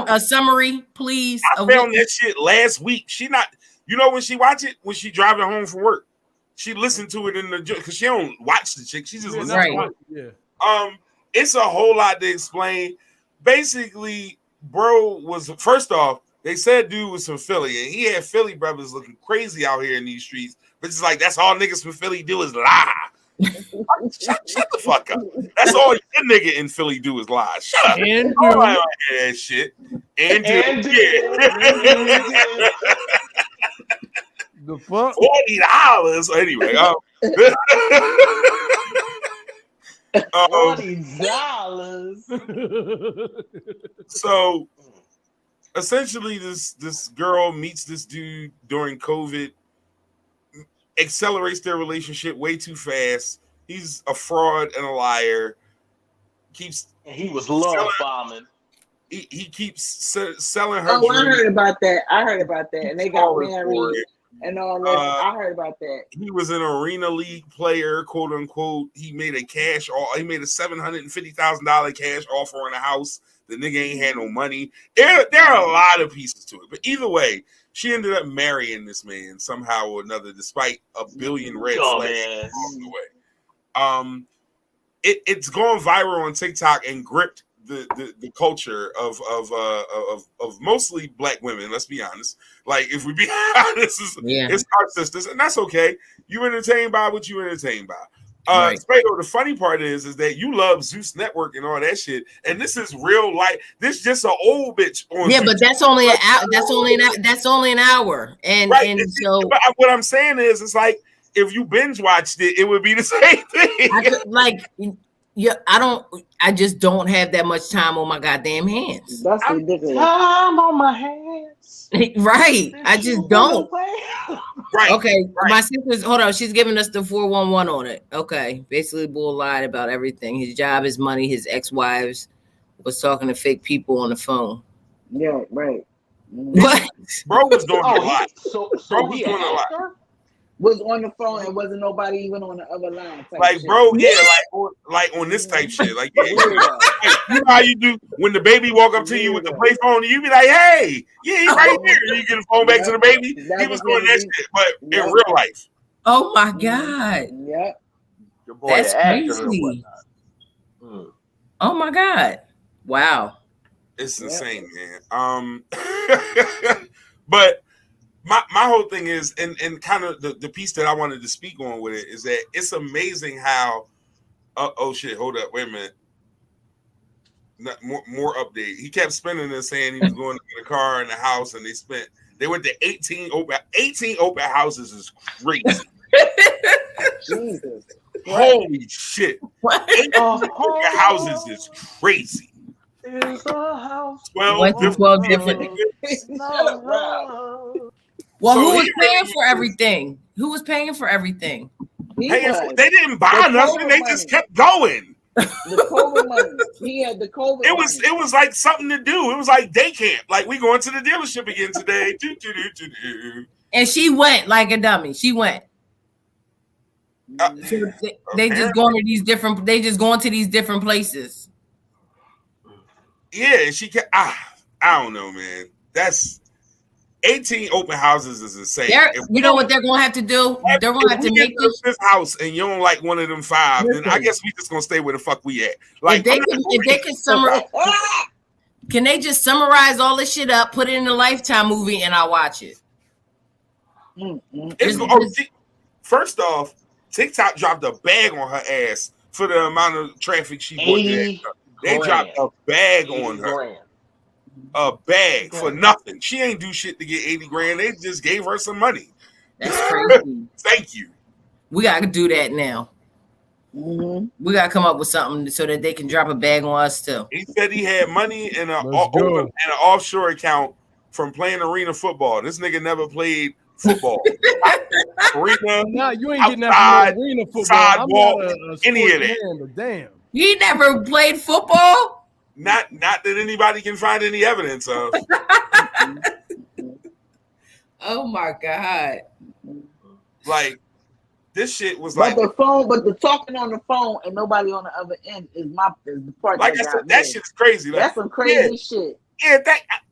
a summary, please? I found that shit last week. She not, you know, when she watch it, when she driving home from work, she listened to it in the, because she don't watch the chick. She just listens to it. Yeah. It's a whole lot to explain. Basically, bro was, first off, they said dude was from Philly, and he had Philly brothers looking crazy out here in these streets. But it's like, that's all niggas from Philly do is lie. Shut the fuck up. That's all your nigga in Philly do is lie. Shut up. And do that shit. And do. The fuck? $40. Anyway. $40. So essentially, this girl meets this dude during COVID, accelerates their relationship way too fast. He's a fraud and a liar. He was love bombing. He keeps selling her. Oh, I heard about that. And they got married and all that. I heard about that. He was an arena league player, quote unquote. He made a $750,000 cash offer on a house. The nigga ain't had no money. There are a lot of pieces to it, but either way, she ended up marrying this man somehow or another, despite a billion red flags along the way. It's gone viral on TikTok and gripped the culture of mostly black women. Let's be honest. Like, if we be honest, it's our sisters, and that's okay. You entertained by what you entertained by. Spado, the funny part is that you love Zeus Network and all that shit, and this is real life. This just an old bitch on. Yeah, but that's only an hour. That's only an hour. And so, but what I'm saying is, it's like if you binge watched it, it would be the same thing. I just don't have that much time on my goddamn hands. That's ridiculous. Time on my hands. Right. I just don't. Right. Okay. Right. My sister's, hold on. She's giving us the 411 on it. Okay. Basically, Bull lied about everything. His job, his money, his ex-wives, was talking to fake people on the phone. Yeah, right. What? Bro was doing a lot. So Bro was doing a lot. Was on the phone and wasn't nobody even on the other line. Like, shit. Bro, yeah, like on this type shit. Like, you know how you do when the baby walk up to you with the play phone, and you be like, "Hey, yeah, he's right here." And you get the phone back to the baby. He was doing that shit, but in real life. Oh my God! Yeah, that's crazy. Oh my God! Wow, it's insane, man. But. My whole thing is, and kind of the piece that I wanted to speak on with it is that it's amazing how, oh shit, hold up, wait a minute. More update. He kept spending and saying he was going to the car and the house, and they went to 18 open houses is crazy. Jesus. Holy shit. 18 open houses is crazy. It's a house. 12 different. Well, who was paying for everything? Who was paying for everything? They didn't buy nothing. They just kept going. The COVID money. He had the COVID It money. was like something to do. It was like day camp. Like, we going to the dealership again today. And she went like a dummy. She went. So they just going to these different. They just going to these different places. Yeah, she can. I don't know, man. That's 18 open houses is insane. You know what they're going to have to do? They're going to have to make this house, and you don't like one of them 5. Then I guess we just gonna stay where the fuck we at. Like, if they can summarize, can they just summarize all this shit up, put it in a Lifetime movie, and I'll watch it? First off, TikTok dropped a bag on her ass for the amount of traffic she brought. They dropped a bag on her. A bag for nothing. She ain't do shit to get 80 grand. They just gave her some money. That's crazy. Thank you. We gotta do that now. We gotta come up with something so that they can drop a bag on us too. He said he had money in an offshore account from playing arena football. This nigga never played football. Arena, nah, you ain't getting that from arena football. Sidewalk, any of that. Man, but damn. He never played football? Not that anybody can find any evidence of. Oh my God. Like, this shit was but the talking on the phone and nobody on the other end is the part. Like I said, that shit's crazy. Like, that's some crazy shit. Yeah,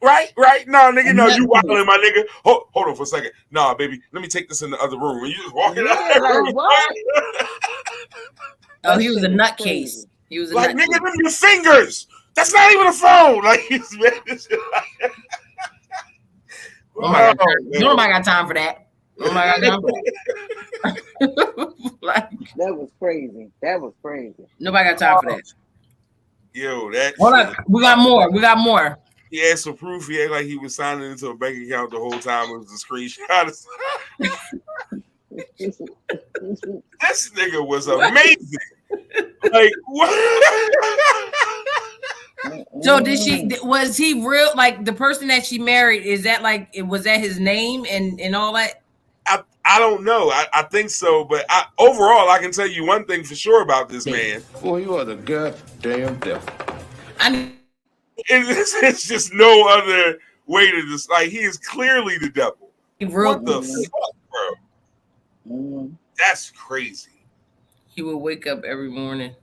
right. No, nigga, no, you wilding, my nigga. Hold on for a second. Nah, baby, let me take this in the other room. And you just walking out that room. What? Oh, he was a nutcase. He was a like, nutcase. nigga, them your fingers. That's not even a phone. Like, he's mad as shit like Nobody got time for that. Nobody got time for that. Like, that was crazy. Nobody got time for that. Yo, that. Hold on. We got more. He had some proof. He acted like he was signing into a bank account the whole time. It was a screenshot. This nigga was amazing. Like, what? So was he real? Like, the person that she married, was that his name and all that? I don't know. I think so, but overall, I can tell you one thing for sure about this man. Boy, you are the goddamn devil. It's just no other way to just, like, he is clearly the devil. What the fuck, bro? That's crazy. He would wake up every morning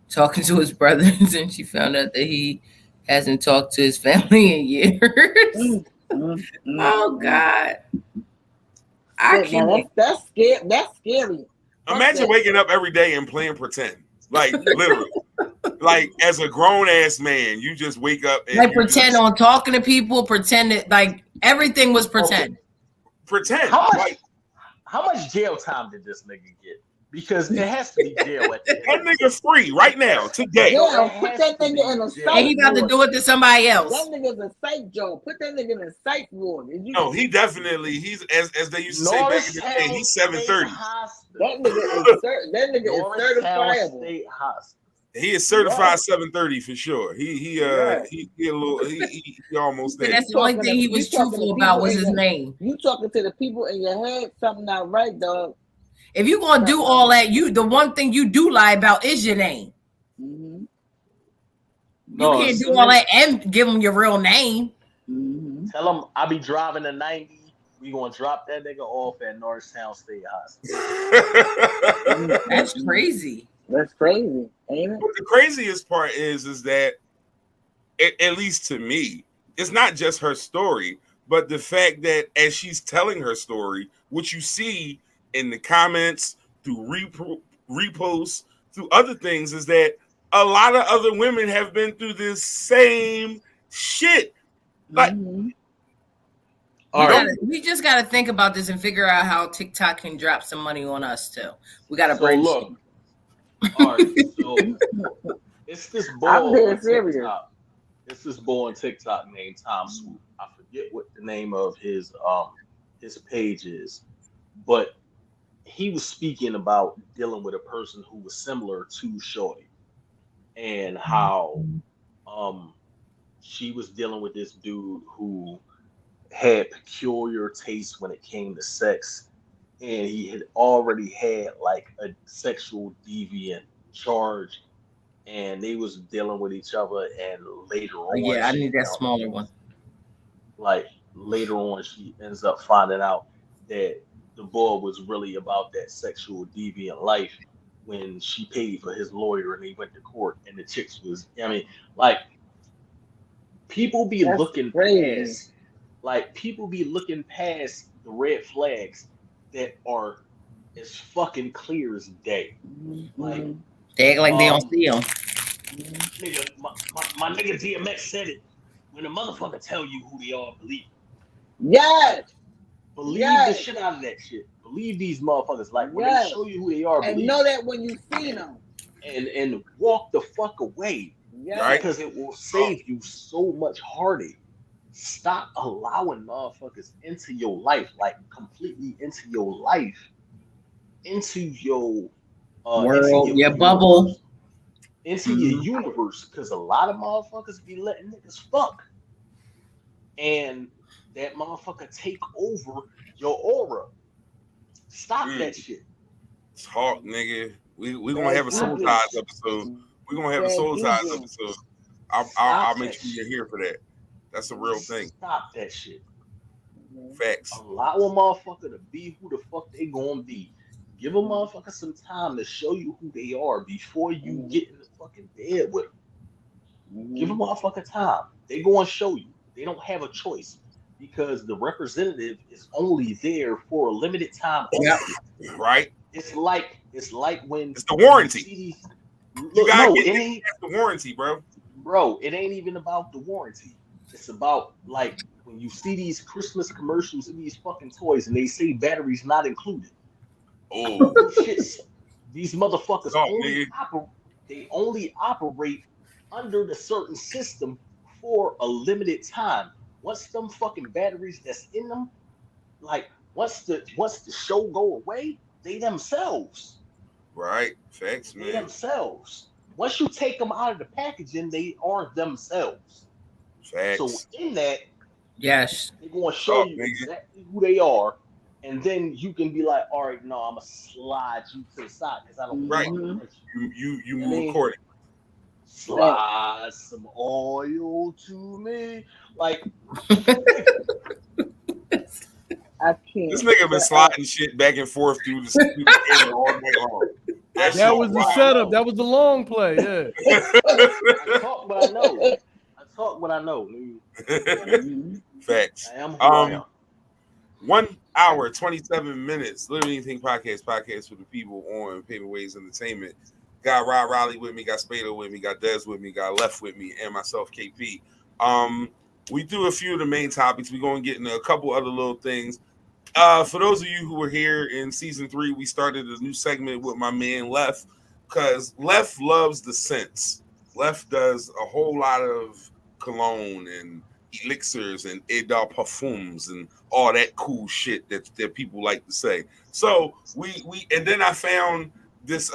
talking to his brothers, and she found out that he hasn't talked to his family in years. Oh God. I can't. That's scary. That's scary. Imagine waking up every day and playing pretend. Like, literally. Like, as a grown-ass man, you just wake up and pretend on talking to people, pretend that, like, everything was pretend. Okay. Pretend. How much jail time did this nigga get? Because it has to be jail at the end. That nigga free right now, today. Yeah, put that nigga in a psych ward. And he got to do it to somebody else. That nigga's a psych Joe. Put that nigga in a psych ward. No, he definitely, he's as they used to say back in the day, he's 730. That nigga is certifiable. State Hospital. He is certified 730 for sure. He almost there. That's the only thing he was truthful about was his name. You talking to the people in your head, something not right, dog. If you're gonna do all that, the one thing you do lie about is your name. Mm-hmm. You can't do all that and give them your real name. Mm-hmm. Tell them I be driving a 90. We gonna drop that nigga off at Norristown State Hospital. That's crazy. That's crazy, ain't it? But the craziest part is that, at least to me, it's not just her story, but the fact that as she's telling her story, what you see in the comments, through reposts, through other things, is that a lot of other women have been through this same shit. Like, we just got to think about this and figure out how TikTok can drop some money on us too. We got to brainstorm. All right, so it's this boy on TikTok. It's this boy on TikTok named Tom Swoop. I forget what the name of his page is, but he was speaking about dealing with a person who was similar to Shorty, and how she was dealing with this dude who had peculiar taste when it came to sex. And he had already had like a sexual deviant charge and they was dealing with each other, and later on, Yeah, I need that smaller one. Like later on, she ends up finding out that the boy was really about that sexual deviant life when she paid for his lawyer and they went to court, and the chicks was, I mean, like people be That's looking crazy. past, like people be looking past the red flags that are as fucking clear as day. Like, They act like they don't see them. nigga, my nigga DMX said it. When a motherfucker tell you who they are, believe it. Yes. Believe Yes. the shit out of that shit. Believe these motherfuckers. Like when Yes. they show you who they are, And believe know it. that when you see them. And walk the fuck away. Yes. Because it will save you so much heartache. Stop allowing motherfuckers into your life, like completely into your life, into your World, into your bubble. universe, into your universe. Because a lot of motherfuckers be letting niggas fuck, and that motherfucker take over your aura. Stop that shit. Talk, nigga. We gonna have a soul ties episode. We're gonna have a soul ties episode. I'll make sure you're here for that. That's a real thing. Stop that shit. Facts. Allow a motherfucker to be who the fuck they gonna be. Give a motherfucker some time to show you who they are before you get in the fucking bed with them. Give a motherfucker time. They gonna show you. They don't have a choice because the representative is only there for a limited time. Yeah. Right. It's like when it's the warranty. You gotta get the warranty, bro. Bro, it ain't even about the warranty. It's about like when you see these Christmas commercials and these fucking toys and they say batteries not included. Oh, these motherfuckers only operate under the certain system for a limited time. Once them fucking batteries that's in them, like once the show go away, they themselves. Right. Facts, man. They themselves. Once you take them out of the packaging, they aren't themselves. Facts. So in that, yes, they're going to show you exactly who they are, and then you can be like, all right, no, I'm gonna slide you to the side because I don't right. want You move accordingly. Slide some oil to me, like. I can't. This nigga been sliding shit back and forth through the camera all day long. That was the setup. That was the long play. Yeah. I talk what I know. I talk what I know. Facts. I am who I am. 1 hour, 27 minutes. Literally Anything podcast for the people on Paving Ways Entertainment. Got Rod Riley with me, got Spado with me, got Dez with me, got Left with me, and myself, KP. We do a few of the main topics. We're going to get into a couple other little things. For those of you who were here in season 3, we started a new segment with my man Left, because Left loves the scents. Left does a whole lot of cologne and elixirs and Edar parfums and all that cool shit that people like to say. So we and then I found this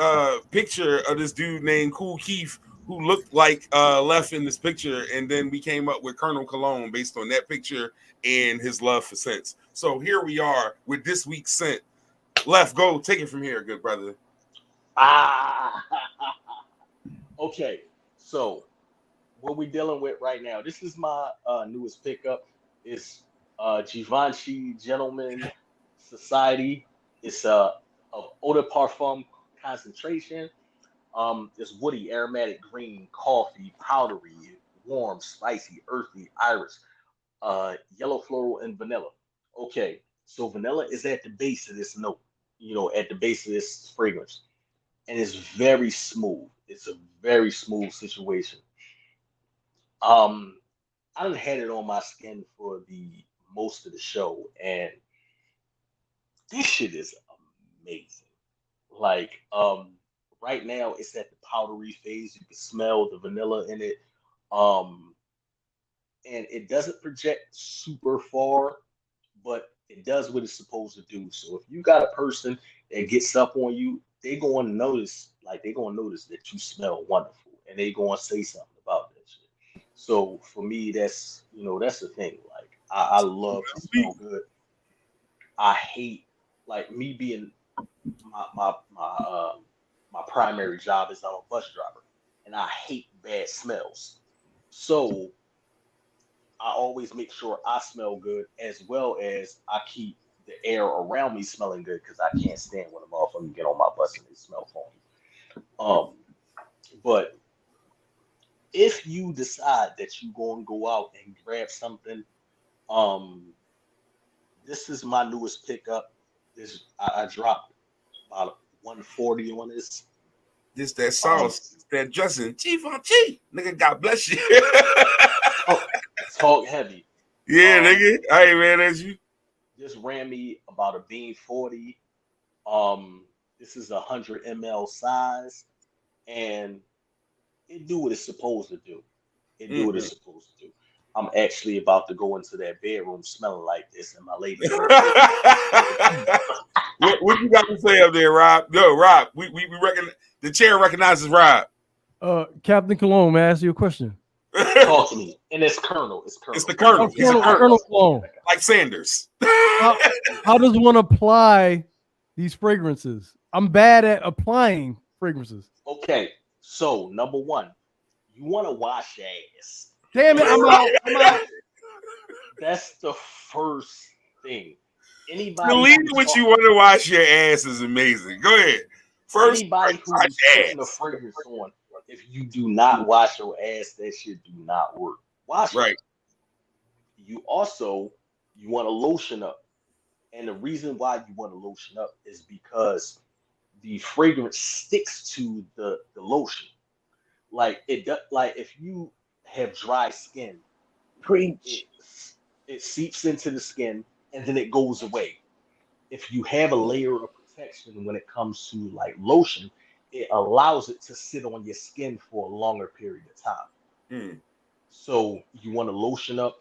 picture of this dude named Cool Keith who looked like Left in this picture, and then we came up with Colonel Cologne based on that picture and his love for scents. So here we are with this week's scent. Left, go take it from here, good brother. Okay, so what we dealing with right now? This is my newest pickup. It's Givenchy Gentleman Society. It's of eau de parfum concentration. It's woody, aromatic, green, coffee, powdery, warm, spicy, earthy, iris, yellow floral, and vanilla. Okay, so vanilla is at the base of this note, at the base of this fragrance, and it's very smooth. It's a very smooth situation. I done had it on my skin for the most of the show, and this shit is amazing. Like, right now it's at the powdery phase. You can smell the vanilla in it. And it doesn't project super far, but it does what it's supposed to do. So if you got a person that gets up on you, they're gonna notice that you smell wonderful, and they're gonna say something about that shit. So for me, that's that's the thing. Like I love to smell good. I hate, like, me being my primary job is I'm a bus driver, and I hate bad smells. So I always make sure I smell good, as well as I keep the air around me smelling good, because I can't stand when a motherfucker get on my bus and they smell funky. But if you decide that you're going to go out and grab something, this is my newest pickup. I dropped about 140 on this. This that sauce, that dressing, chief on chief, nigga. God bless you. Talk heavy. Yeah, nigga. I ain't ran at you. This ran me about a bean 40. This is 100 ml size, and it do what it's supposed to do. It do what it's supposed to do. I'm actually about to go into that bedroom smelling like this, and my lady. What you got to say up there, Rob? No, Rob. We reckon the chair recognizes Rob. Captain Cologne, may I ask you a question? Talk to me. And it's Colonel. It's Colonel. It's the Colonel. Oh, Colonel Cologne. Like Sanders. How does one apply these fragrances? I'm bad at applying fragrances. Okay, so number one, you want to wash your ass. Damn it, I'm out. That's the first thing. Anybody Believe what you want to wash your ass is amazing. Go ahead. First, anybody who's putting a fragrance on, if you do not wash your ass, that shit do not work. Wash it. You also want to lotion up, and the reason why you want to lotion up is because the fragrance sticks to the lotion. Like it does. Like if you have dry skin, it seeps into the skin and then it goes away. If you have a layer of protection when it comes to like lotion, it allows it to sit on your skin for a longer period of time. So you want to lotion up.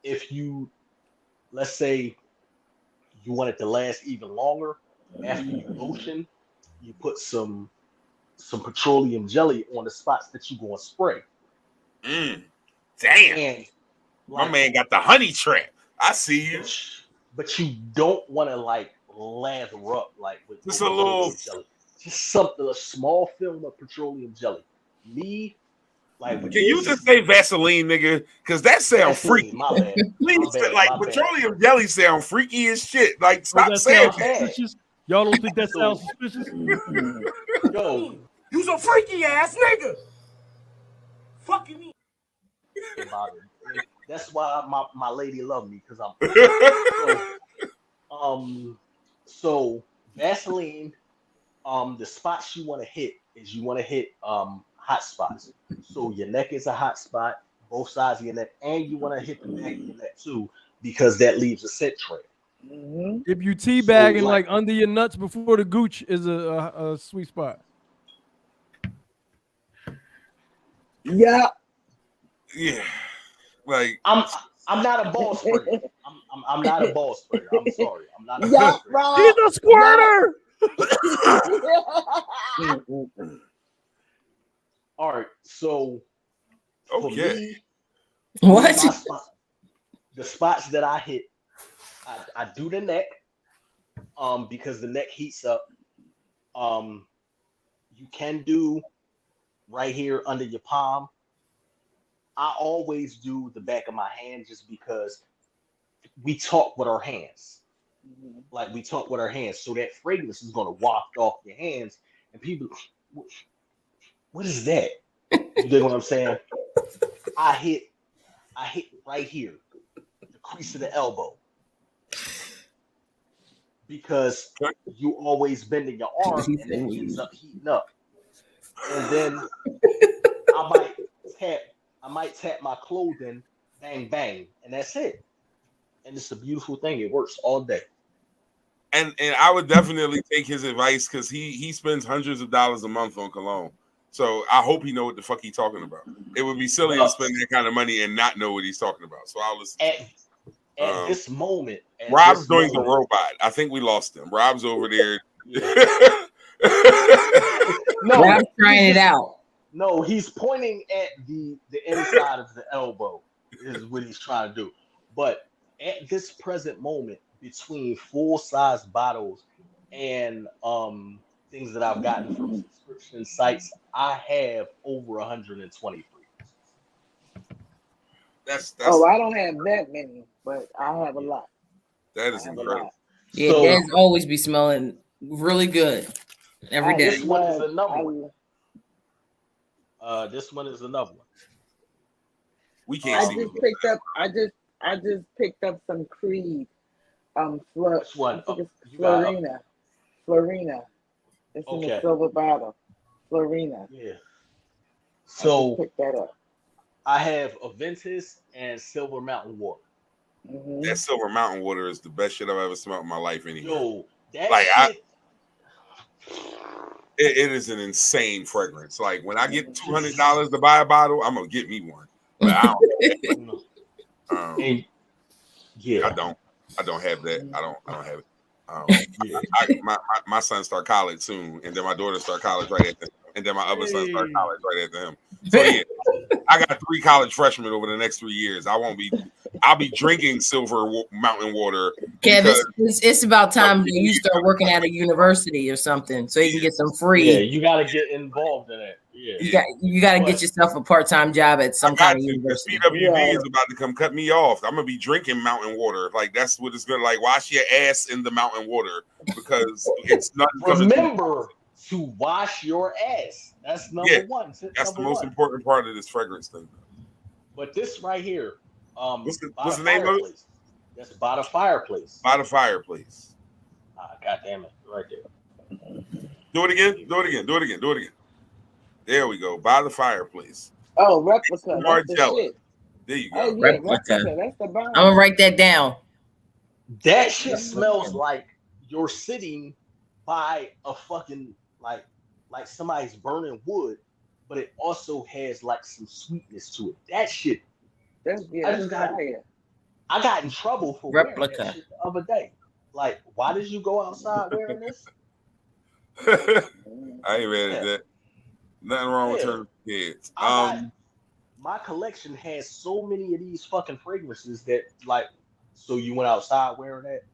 If you, let's say, you want it to last even longer, after you lotion, you put some petroleum jelly on the spots that you're going to spray. Damn. And my man got the honey trap. I see you. But you don't want to like lather up like with just a little jelly. Just something, a small film of petroleum jelly. Can you just say Vaseline, nigga? Because that sounds freaky. My bad. Please, petroleum jelly sound freaky as shit. Like, stop saying that. Y'all don't think that sounds suspicious? Yo, you some freaky ass nigga. Fucking me. That's why my lady love me, because I'm so Vaseline. The spots you want to hit is you want to hit hot spots. So your neck is a hot spot, both sides of your neck, and you want to hit the back of your neck too, because that leaves a scent trail. If you teabagging like under your nuts before the gooch is a sweet spot. Yeah. Like I'm not a ball sprayer. I'm not a ball sprayer. I'm sorry. I'm not a ball sprayer. He's a squirter. All right, so for me, the spots that I hit, I do the neck, because the neck heats up. You can do right here under your palm. I always do the back of my hand, just because we talk with our hands. Like we talk with our hands, so that fragrance is gonna waft off your hands, and people, what is that? You dig what I'm saying? I hit right here, the crease of the elbow, because you always bending your arm, and it ends up heating up. And then I might tap my clothing, bang bang, and that's it. And it's a beautiful thing. It works all day. And I would definitely take his advice, because he spends hundreds of dollars a month on cologne. So I hope he know what the fuck he's talking about. It would be silly to spend that kind of money and not know what he's talking about. So I'll listen. At this moment, Rob's doing the robot. I think we lost him. Rob's over there. No, Rob's trying it out. No, he's pointing at the inside of the elbow is what he's trying to do. But at this present moment, between full-size bottles and things that I've gotten from subscription sites, I have over 123. That's Oh, I don't have that many, but I have a lot. That is incredible. Yeah, So- Dad's always be smelling really good every day. This one is another one. This one is another one. We can't see. I just picked up some Creed. Which one? Florina. Florina. It's in a silver bottle. Florina. Yeah. So pick that up. I have Aventus and Silver Mountain Water. Mm-hmm. That Silver Mountain Water is the best shit I've ever smelled in my life. Anyway, Yo, that like shit. It is an insane fragrance. Like when I get $200 to buy a bottle, I'm gonna get me one. But I don't. Yeah, I don't have that. I don't have it. My son start college soon, and then my daughter start college right after, and then my other son start college right after him. So yeah, I got 3 college freshmen over the next 3 years. I'll be drinking Silver Mountain Water. Kev, it's about time that you start working at a university or something, so you can get some free. Yeah, you got to get involved in it. Yeah, you got to get yourself a part-time job at some kind of university. CWB is about to come cut me off. I'm gonna be drinking mountain water. Like that's what it's gonna like. Wash your ass in the mountain water because it's not. Remember to wash your ass. That's number one. That's the most important part of this fragrance thing. But this right here, what's the name of it? That's by the fireplace. By the fireplace. God damn it! Right there. Do it again. Do it again. Do it again. Do it again. There we go. By the fireplace. Oh, replica. That's the shit. There you go. Oh, yeah, replica. That's the bomb. I'm gonna write that down. That shit smells like you're sitting by a fucking like somebody's burning wood, but it also has like some sweetness to it. That shit. I got in trouble for wearing that shit the other day. Like, why did you go outside wearing this? I ain't read that. Nothing wrong with turning kids. My collection has so many of these fucking fragrances that, like, so you went outside wearing that.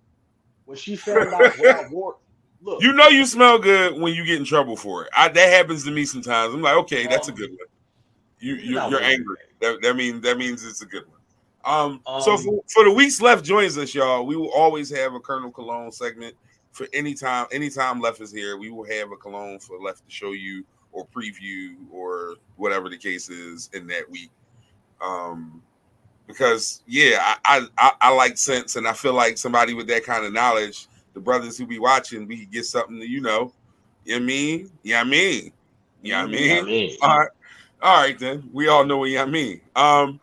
When she found out what I wore, look. You know you smell good when you get in trouble for it. That happens to me sometimes. I'm like, okay, that's a good one. You're angry. That means it's a good one. So for the weeks left joins us, y'all. We will always have a Colonel Cologne segment for anytime Left is here. We will have a cologne for Left to show you or preview or whatever the case is in that week. Because I like scents, and I feel like somebody with that kind of knowledge, the brothers who be watching, we could get something to, you know what I mean? All right, then. We all know what I mean. All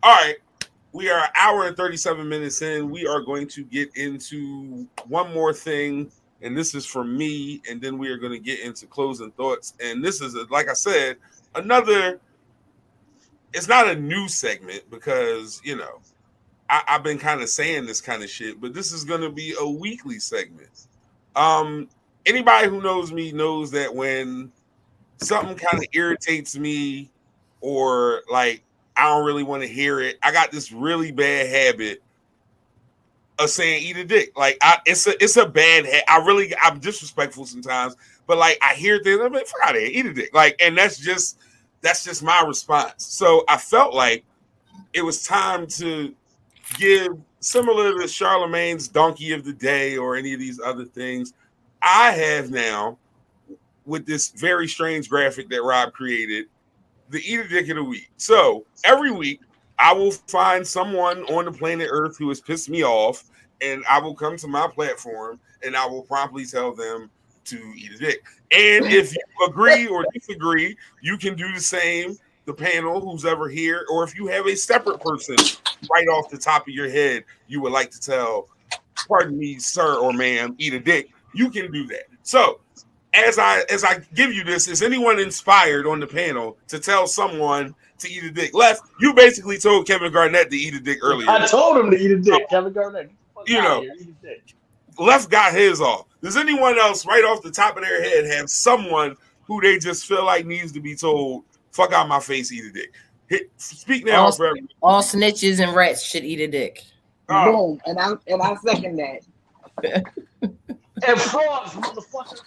right. We are an hour and 37 minutes in. We are going to get into one more thing, and this is for me, and then we are going to get into closing thoughts. And this is, like I said, it's not a new segment because, you know, I've been kind of saying this kind of shit, but this is going to be a weekly segment. Anybody who knows me knows that when something kind of irritates me or like I don't really want to hear it, I got this really bad habit of saying eat a dick. Like it's a bad I'm disrespectful sometimes, but like I hear things, I'm like, fuck out of here, eat a dick. Like, and that's just my response. So I felt like it was time to give, similar to Charlemagne's Donkey of the Day or any of these other things, I have now, with this very strange graphic that Rob created, the Eat a Dick of the Week. So every week, I will find someone on the planet Earth who has pissed me off, and I will come to my platform and I will promptly tell them to eat a dick. And if you agree or disagree, you can do the same, the panel, who's ever here, or if you have a separate person right off the top of your head you would like to tell, pardon me, sir or ma'am, eat a dick, you can do that. So as I give you this, is anyone inspired on the panel to tell someone to eat a dick? Left, you basically told Kevin Garnett to eat a dick earlier. I told him to eat a dick. Kevin Garnett, you know, eat a dick. Left got his off. Does anyone else right off the top of their head have someone who they just feel like needs to be told, fuck out my face, eat a dick? Speak now. All snitches and rats should eat a dick. Boom. And I second that. And frogs, motherfucker.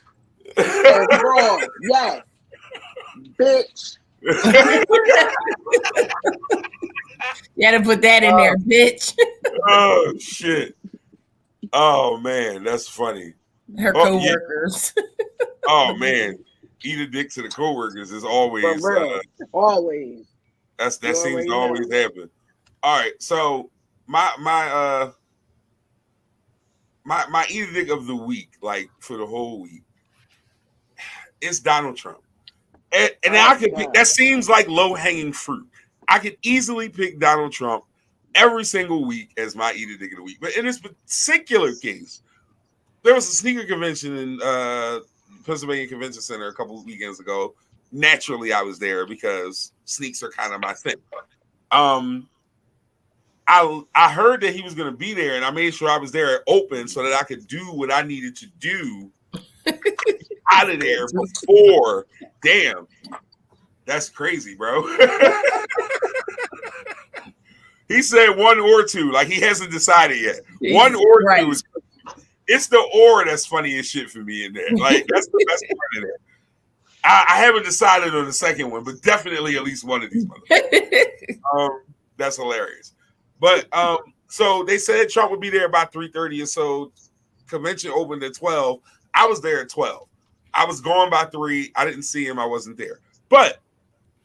Wrong. Yes. Bitch. You had to put that in there, bitch. Oh shit. Oh man, that's funny. Her coworkers. Yeah. Oh man, eat a dick to the coworkers is always always. that seems to always happen. All right, so my eat a dick of the week, like for the whole week, it's Donald Trump, and I could pick. That seems like low hanging fruit. I could easily pick Donald Trump every single week as my eat a dick of the week, but in this particular case, there was a sneaker convention in Pennsylvania Convention Center a couple of weekends ago. Naturally, I was there because sneaks are kind of my thing. I heard that he was going to be there, and I made sure I was there open so that I could do what I needed to do out of there before. Damn, that's crazy, bro. He said one or two, like he hasn't decided yet. One or two is. It's the or that's funny as shit for me in there. Like that's the best part of that. I haven't decided on the second one, but definitely at least one of these motherfuckers. That's hilarious. But so they said Trump would be there about 3:30 or so. Convention opened at 12. I was there at 12. I was going by 3. I didn't see him. I wasn't there. But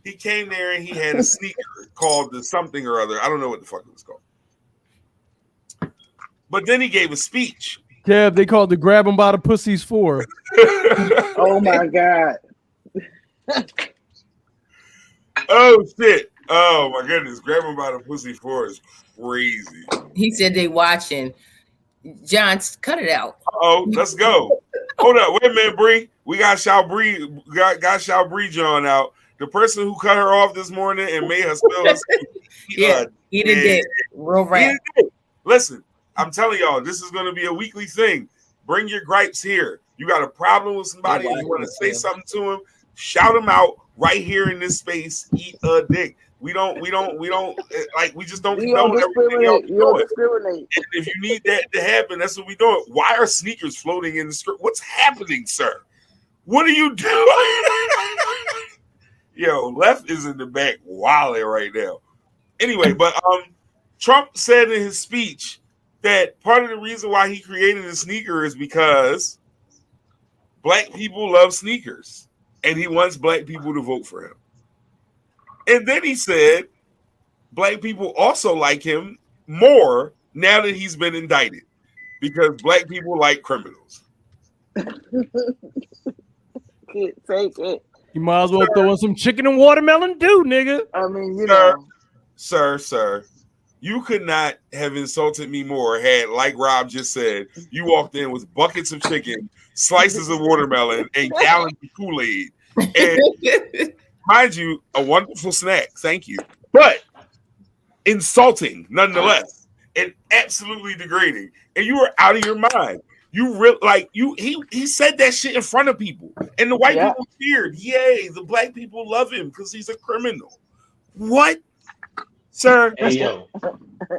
he came there and he had a sneaker called the something or other. I don't know what the fuck it was called. But then he gave a speech. Kev, they called the grab him by the pussies 4. Oh my God. Oh shit. Oh my goodness. Grab him by the pussy 4 is crazy. He said they watching. John, cut it out. Oh, let's go. Hold up. Wait a minute, Bree. We got Shao Bree. Got Shao Bree John out. The person who cut her off this morning and made her spill her yeah, eat a dick. Real rap. Listen. I'm telling y'all, this is going to be a weekly thing. Bring your gripes here. You got a problem with somebody and you want to say something to them, shout them out right here in this space. Eat a dick. We don't like, we just don't know everything y'all be doing. And if you need that to happen, that's what we doing. Why are sneakers floating in the street? What's happening, sir? What are you doing? Yo, Left is in the back wilding right now. Anyway, but Trump said in his speech that part of the reason why he created a sneaker is because black people love sneakers and he wants black people to vote for him. And then he said black people also like him more now that he's been indicted because black people like criminals. Can't take it. You might as well throw in some chicken and watermelon too, nigga. I mean, you know. Sir. You could not have insulted me more had, like Rob just said, you walked in with buckets of chicken, slices of watermelon, and gallons of Kool-Aid. And mind you, a wonderful snack. Thank you. But insulting nonetheless. And absolutely degrading. And you were out of your mind. He said that shit in front of people. And the white people cheered. Yay, the black people love him because he's a criminal. What? Sir,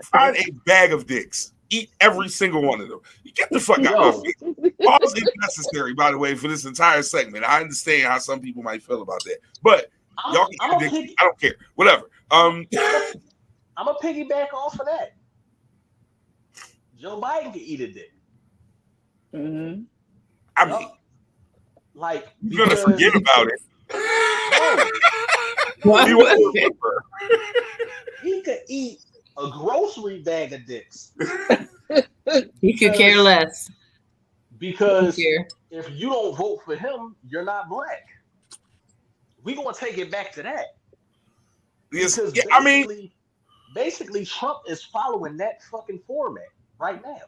find a bag of dicks. Eat every single one of them. You get the fuck out of my face. Pause is necessary, by the way, for this entire segment. I understand how some people might feel about that. But y'all can eat dick. I don't care. Whatever. I'm a piggyback off of that. Joe Biden can eat a dick. Mm-hmm. I mean, like you're gonna forget about it. He could eat a grocery bag of dicks. He could care less. Because if you don't vote for him, you're not black. We're gonna take it back to that. Yes, Because basically Trump is following that fucking format right now.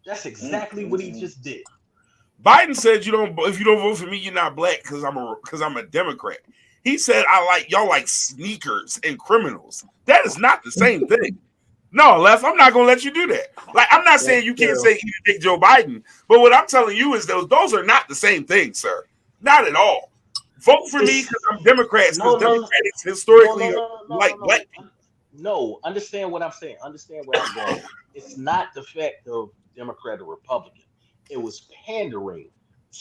That's exactly what he just did. Biden said if you don't vote for me, you're not black because I'm a Democrat. He said y'all like sneakers and criminals. That is not the same thing. No, Left, I'm not gonna let you do that. Like, I'm not saying you can't say eat a dick Joe Biden, but what I'm telling you is those are not the same thing, sir. Not at all. Vote for me because I'm Democrats, because Democrats historically like black people. No, understand what I'm saying. Understand where I'm going. It's not the fact of Democrat or Republican. It was pandering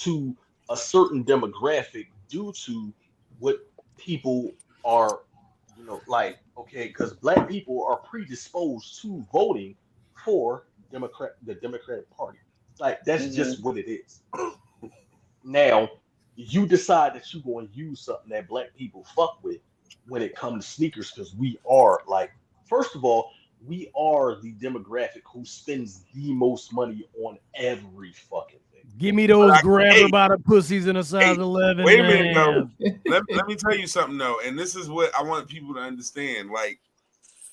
to a certain demographic due to what people are, like, okay, because black people are predisposed to voting for the Democratic Party. Like, that's just what it is. Now, you decide that you're going to use something that black people fuck with when it comes to sneakers, because we are, like, first of all, we are the demographic who spends the most money on every fucking thing. Give me those grabber by the pussies in a size 11. Wait a minute, though. Let me tell you something, though. And this is what I want people to understand. Like,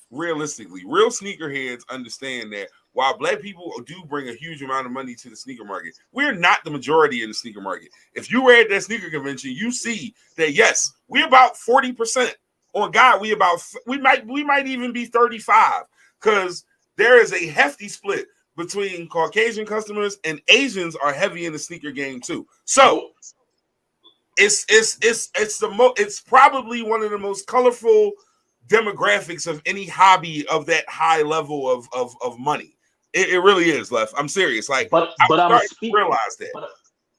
realistically, real sneakerheads understand that while black people do bring a huge amount of money to the sneaker market, we're not the majority in the sneaker market. If you were at that sneaker convention, you see that, yes, we're about 40%. On God, we might even be 35, because there is a hefty split between Caucasian customers, and Asians are heavy in the sneaker game too. So it's probably one of the most colorful demographics of any hobby of that high level of money. It really is, Left. I'm serious. Like, but I'm speaking, realize that.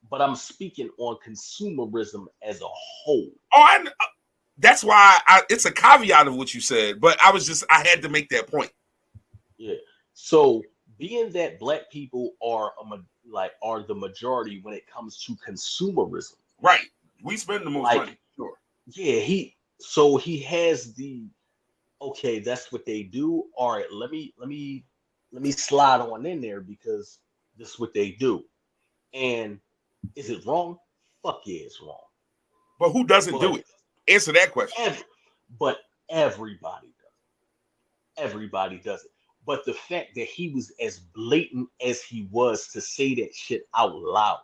But I'm speaking on consumerism as a whole. Oh, that's why it's a caveat of what you said, but I had to make that point. Yeah. So being that black people are the majority when it comes to consumerism, right? We spend the most money. Sure. Yeah. He has the, okay, that's what they do. All right. Let me slide on in there because this is what they do. And is it wrong? Fuck yeah, it's wrong. But who doesn't do it? Answer that question. But everybody does. Everybody does it. But the fact that he was as blatant as he was to say that shit out loud,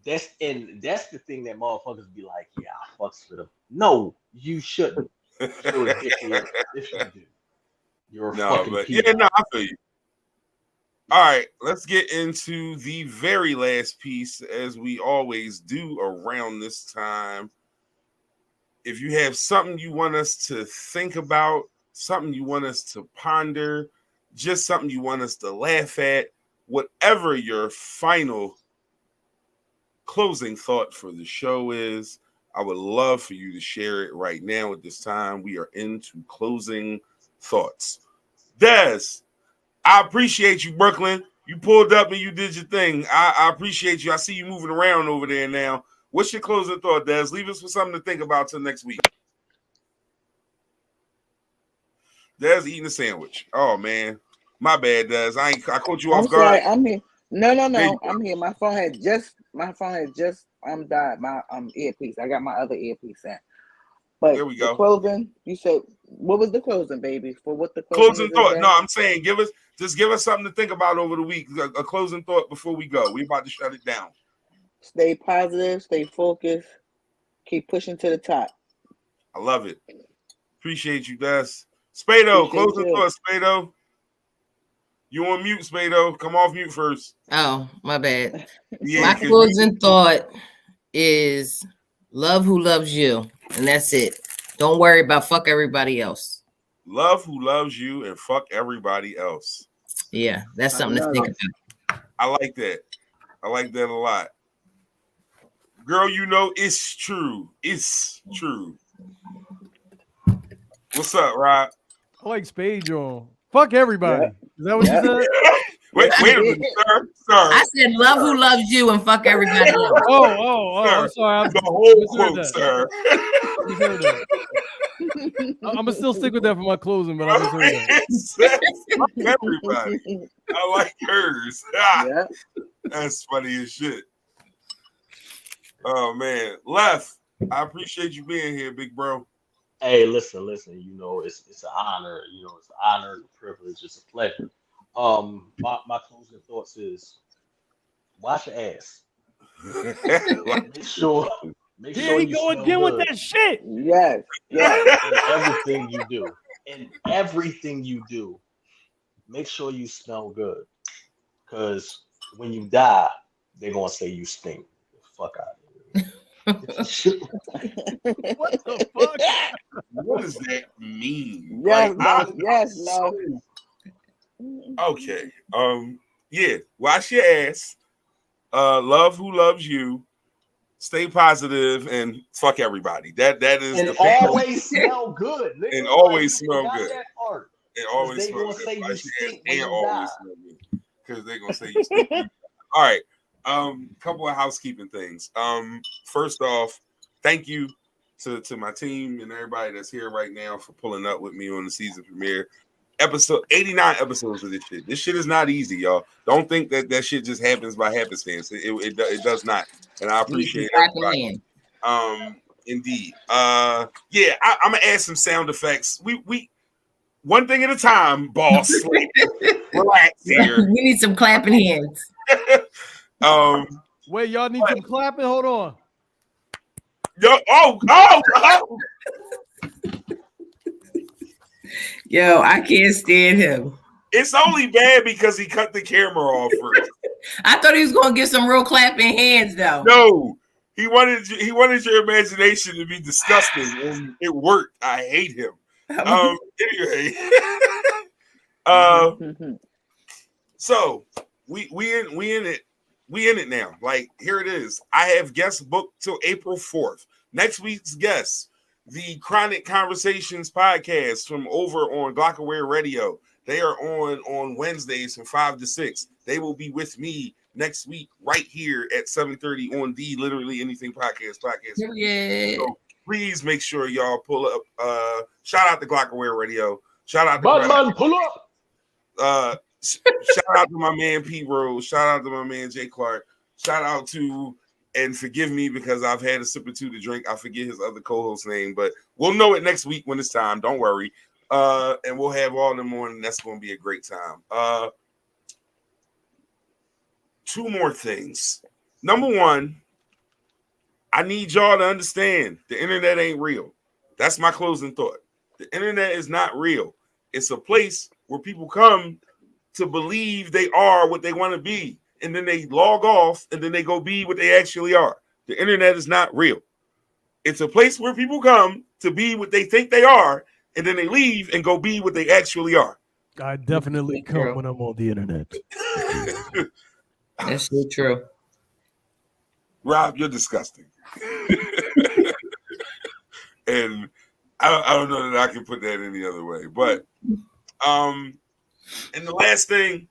that's the thing that motherfuckers be like, yeah, I fucks with him. No, you shouldn't. You're a dickhead if you do. You're a fucking peanut. I feel you. All right, let's get into the very last piece, as we always do around this time. If you have something you want us to think about, something you want us to ponder, just something you want us to laugh at, whatever your final closing thought for the show is, I would love for you to share it right now at this time. We are into closing thoughts. Des, I appreciate you, Brooklyn. You pulled up and you did your thing. I appreciate you. I see you moving around over there now. What's your closing thought, Des? Leave us with something to think about till next week. Des eating a sandwich. Oh man, my bad, Des. I caught you off guard. Sorry, I'm here. No. I'm here. My phone had just died. My earpiece. I got my other earpiece in. But there we go. Closing. You said, what was the closing, baby? For what the closing thought? No, I'm saying give us something to think about over the week. A closing thought before we go. We about to shut it down. Stay positive. Stay focused. Keep pushing to the top. I love it. Appreciate you, Des. Spado, closing thought, Spado. You on mute, Spado. Come off mute first. Oh, my bad. Yeah, my closing thought is love who loves you. And that's it. Don't worry about fuck everybody else. Love who loves you and fuck everybody else. Yeah, that's something to think about. I like that. I like that a lot. Girl, you know it's true. It's true. What's up, Rob? I like Spade John. Fuck everybody. Yeah. Is that what you said? Wait a minute, sir. I said love who loves you and fuck everybody else. Oh, I'm sorry. The whole quote, sir. I'm gonna still stick with that for my closing, but I misheard that. Everybody. I like hers. Yeah. That's funny as shit. Oh man, Left. I appreciate you being here, big bro. Hey, listen. You know, it's an honor. You know, it's an honor and a privilege. It's a pleasure. My closing thoughts is wash your ass. Make sure Here you go again good. With that shit. Yes. In everything you do, make sure you smell good. Because when you die, they're gonna say you stink. Fuck out of here. What the fuck? What does that mean? Yes, no. Okay. Yeah. Wash your ass. Love who loves you. Stay positive and fuck everybody. That is and the always smell good. Nigga. And always like, smell good. That part. It always they smell gonna good. say you stink when and you always die. smell good because they're gonna say you stink. All right. Couple of housekeeping things. First off, thank you to my team and everybody that's here right now for pulling up with me on the season premiere. Episode 89 episodes of this shit. This shit is not easy, y'all. Don't think that shit just happens by happenstance. It does not. And I appreciate everybody. Indeed. Yeah, I'm gonna add some sound effects. We one thing at a time, boss. Relax here. We need some clapping hands. Wait, y'all need some clapping? Hold on. Oh. Yo, I can't stand him. It's only bad because he cut the camera off first. I thought he was gonna get some real clapping hands though. No, he wanted your imagination to be disgusting, and it worked. I hate him. Anyway, so we in it now. Like, here it is. I have guests booked till April 4th. Next week's guests, the Chronic Conversations podcast from over on Glockaware Radio. They are on Wednesdays from 5 to 6. They will be with me next week right here at 7:30 on the Literally Anything podcast. Yeah. So please make sure y'all pull up. Shout out to Glockaware Radio. Shout out to Batman, pull up. Shout out to my man Pete Rose. Shout out to my man Jay Clark. Shout out to, and forgive me because I've had a sip or two to drink. I forget his other co-host name, but we'll know it next week when it's time. Don't worry. And we'll have all of them on, and that's going to be a great time. Two more things. Number one, I need y'all to understand the internet ain't real. That's my closing thought. The internet is not real. It's a place where people come to believe they are what they want to be, and then they log off, and then they go be what they actually are. The internet is not real. It's a place where people come to be what they think they are, and then they leave and go be what they actually are. I definitely come when I'm on the internet. That's so true. Rob, you're disgusting. And I don't know that I can put that any other way. But and the last thing,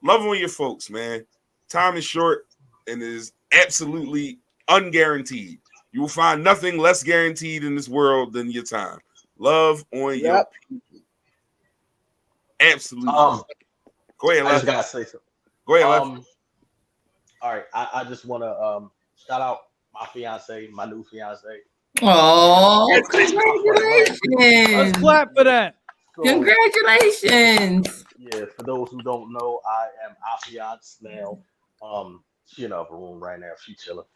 love on your folks, man. Time is short and is absolutely unguaranteed. You will find nothing less guaranteed in this world than your time. Love on your people. Absolutely. Go ahead, I just gotta say something. Go ahead, Left. All right, I just want to shout out my fiance, my new fiance. Oh, congratulations! Let's clap for that. So, Congratulations! Yeah, for those who don't know, I am our fiance now. She in the upper room right now. She chilling.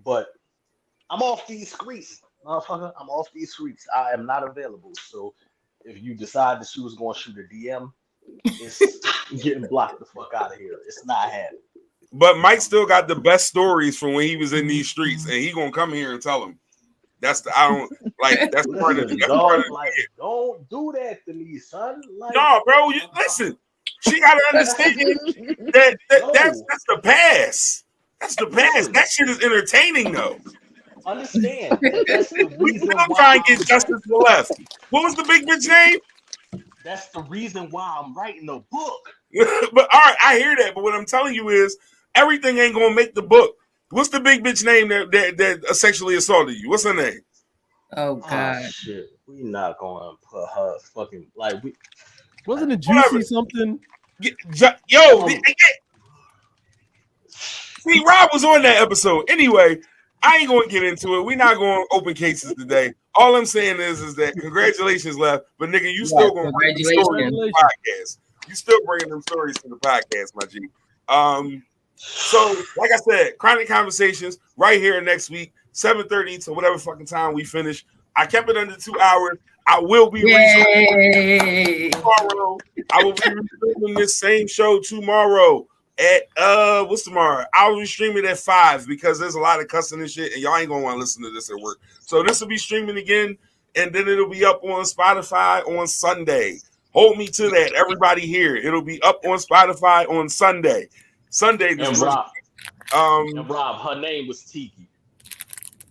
But I'm off these streets, motherfucker. I'm off these streets. I am not available. So if you decide that she was going to shoot a DM, it's getting blocked the fuck out of here. It's not happening. But Mike still got the best stories from when he was in these streets, and he gonna come here and tell them. That's part of it. Like, don't do that to me, son. Like, no, bro. Listen, she gotta understand that that's the past. That's the past. That shit is entertaining, though. Understand? That's the reason I'm trying to get justice for Left. What was the big bitch name? That's the reason why I'm writing a book. But all right, I hear that. But what I'm telling you is, everything ain't gonna make the book. What's the big bitch name that sexually assaulted you? What's her name? Oh God! Oh, shit, we not gonna put her fucking like we. Wasn't it Juicy something? See, Rob was on that episode. Anyway, I ain't gonna get into it. We're not going to open cases today. All I'm saying is that congratulations, Left, but nigga, you still gonna bring the stories to the podcast. You still bringing them stories to the podcast, my G. So, like I said, Chronic Conversations right here next week, 7:30 to whatever fucking time we finish. I kept it under 2 hours. I will be resuming tomorrow. I will be resuming this same show tomorrow at what's tomorrow? I'll be streaming at 5 because there's a lot of cussing and shit, and y'all ain't gonna want to listen to this at work. So this will be streaming again, and then it'll be up on Spotify on Sunday. Hold me to that, everybody here. It'll be up on Spotify on Sunday. Sunday, and Rob, And Rob, her name was Tiki.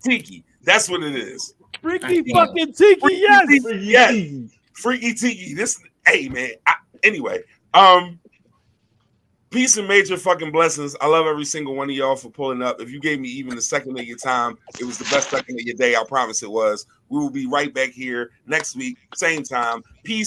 Tiki. That's what it is. Freaky fucking Tiki, yes. Yes. Freaky Tiki. This, hey man. Anyway, peace and major fucking blessings. I love every single one of y'all for pulling up. If you gave me even a second of your time, it was the best second of your day. I promise it was. We will be right back here next week, same time. Peace.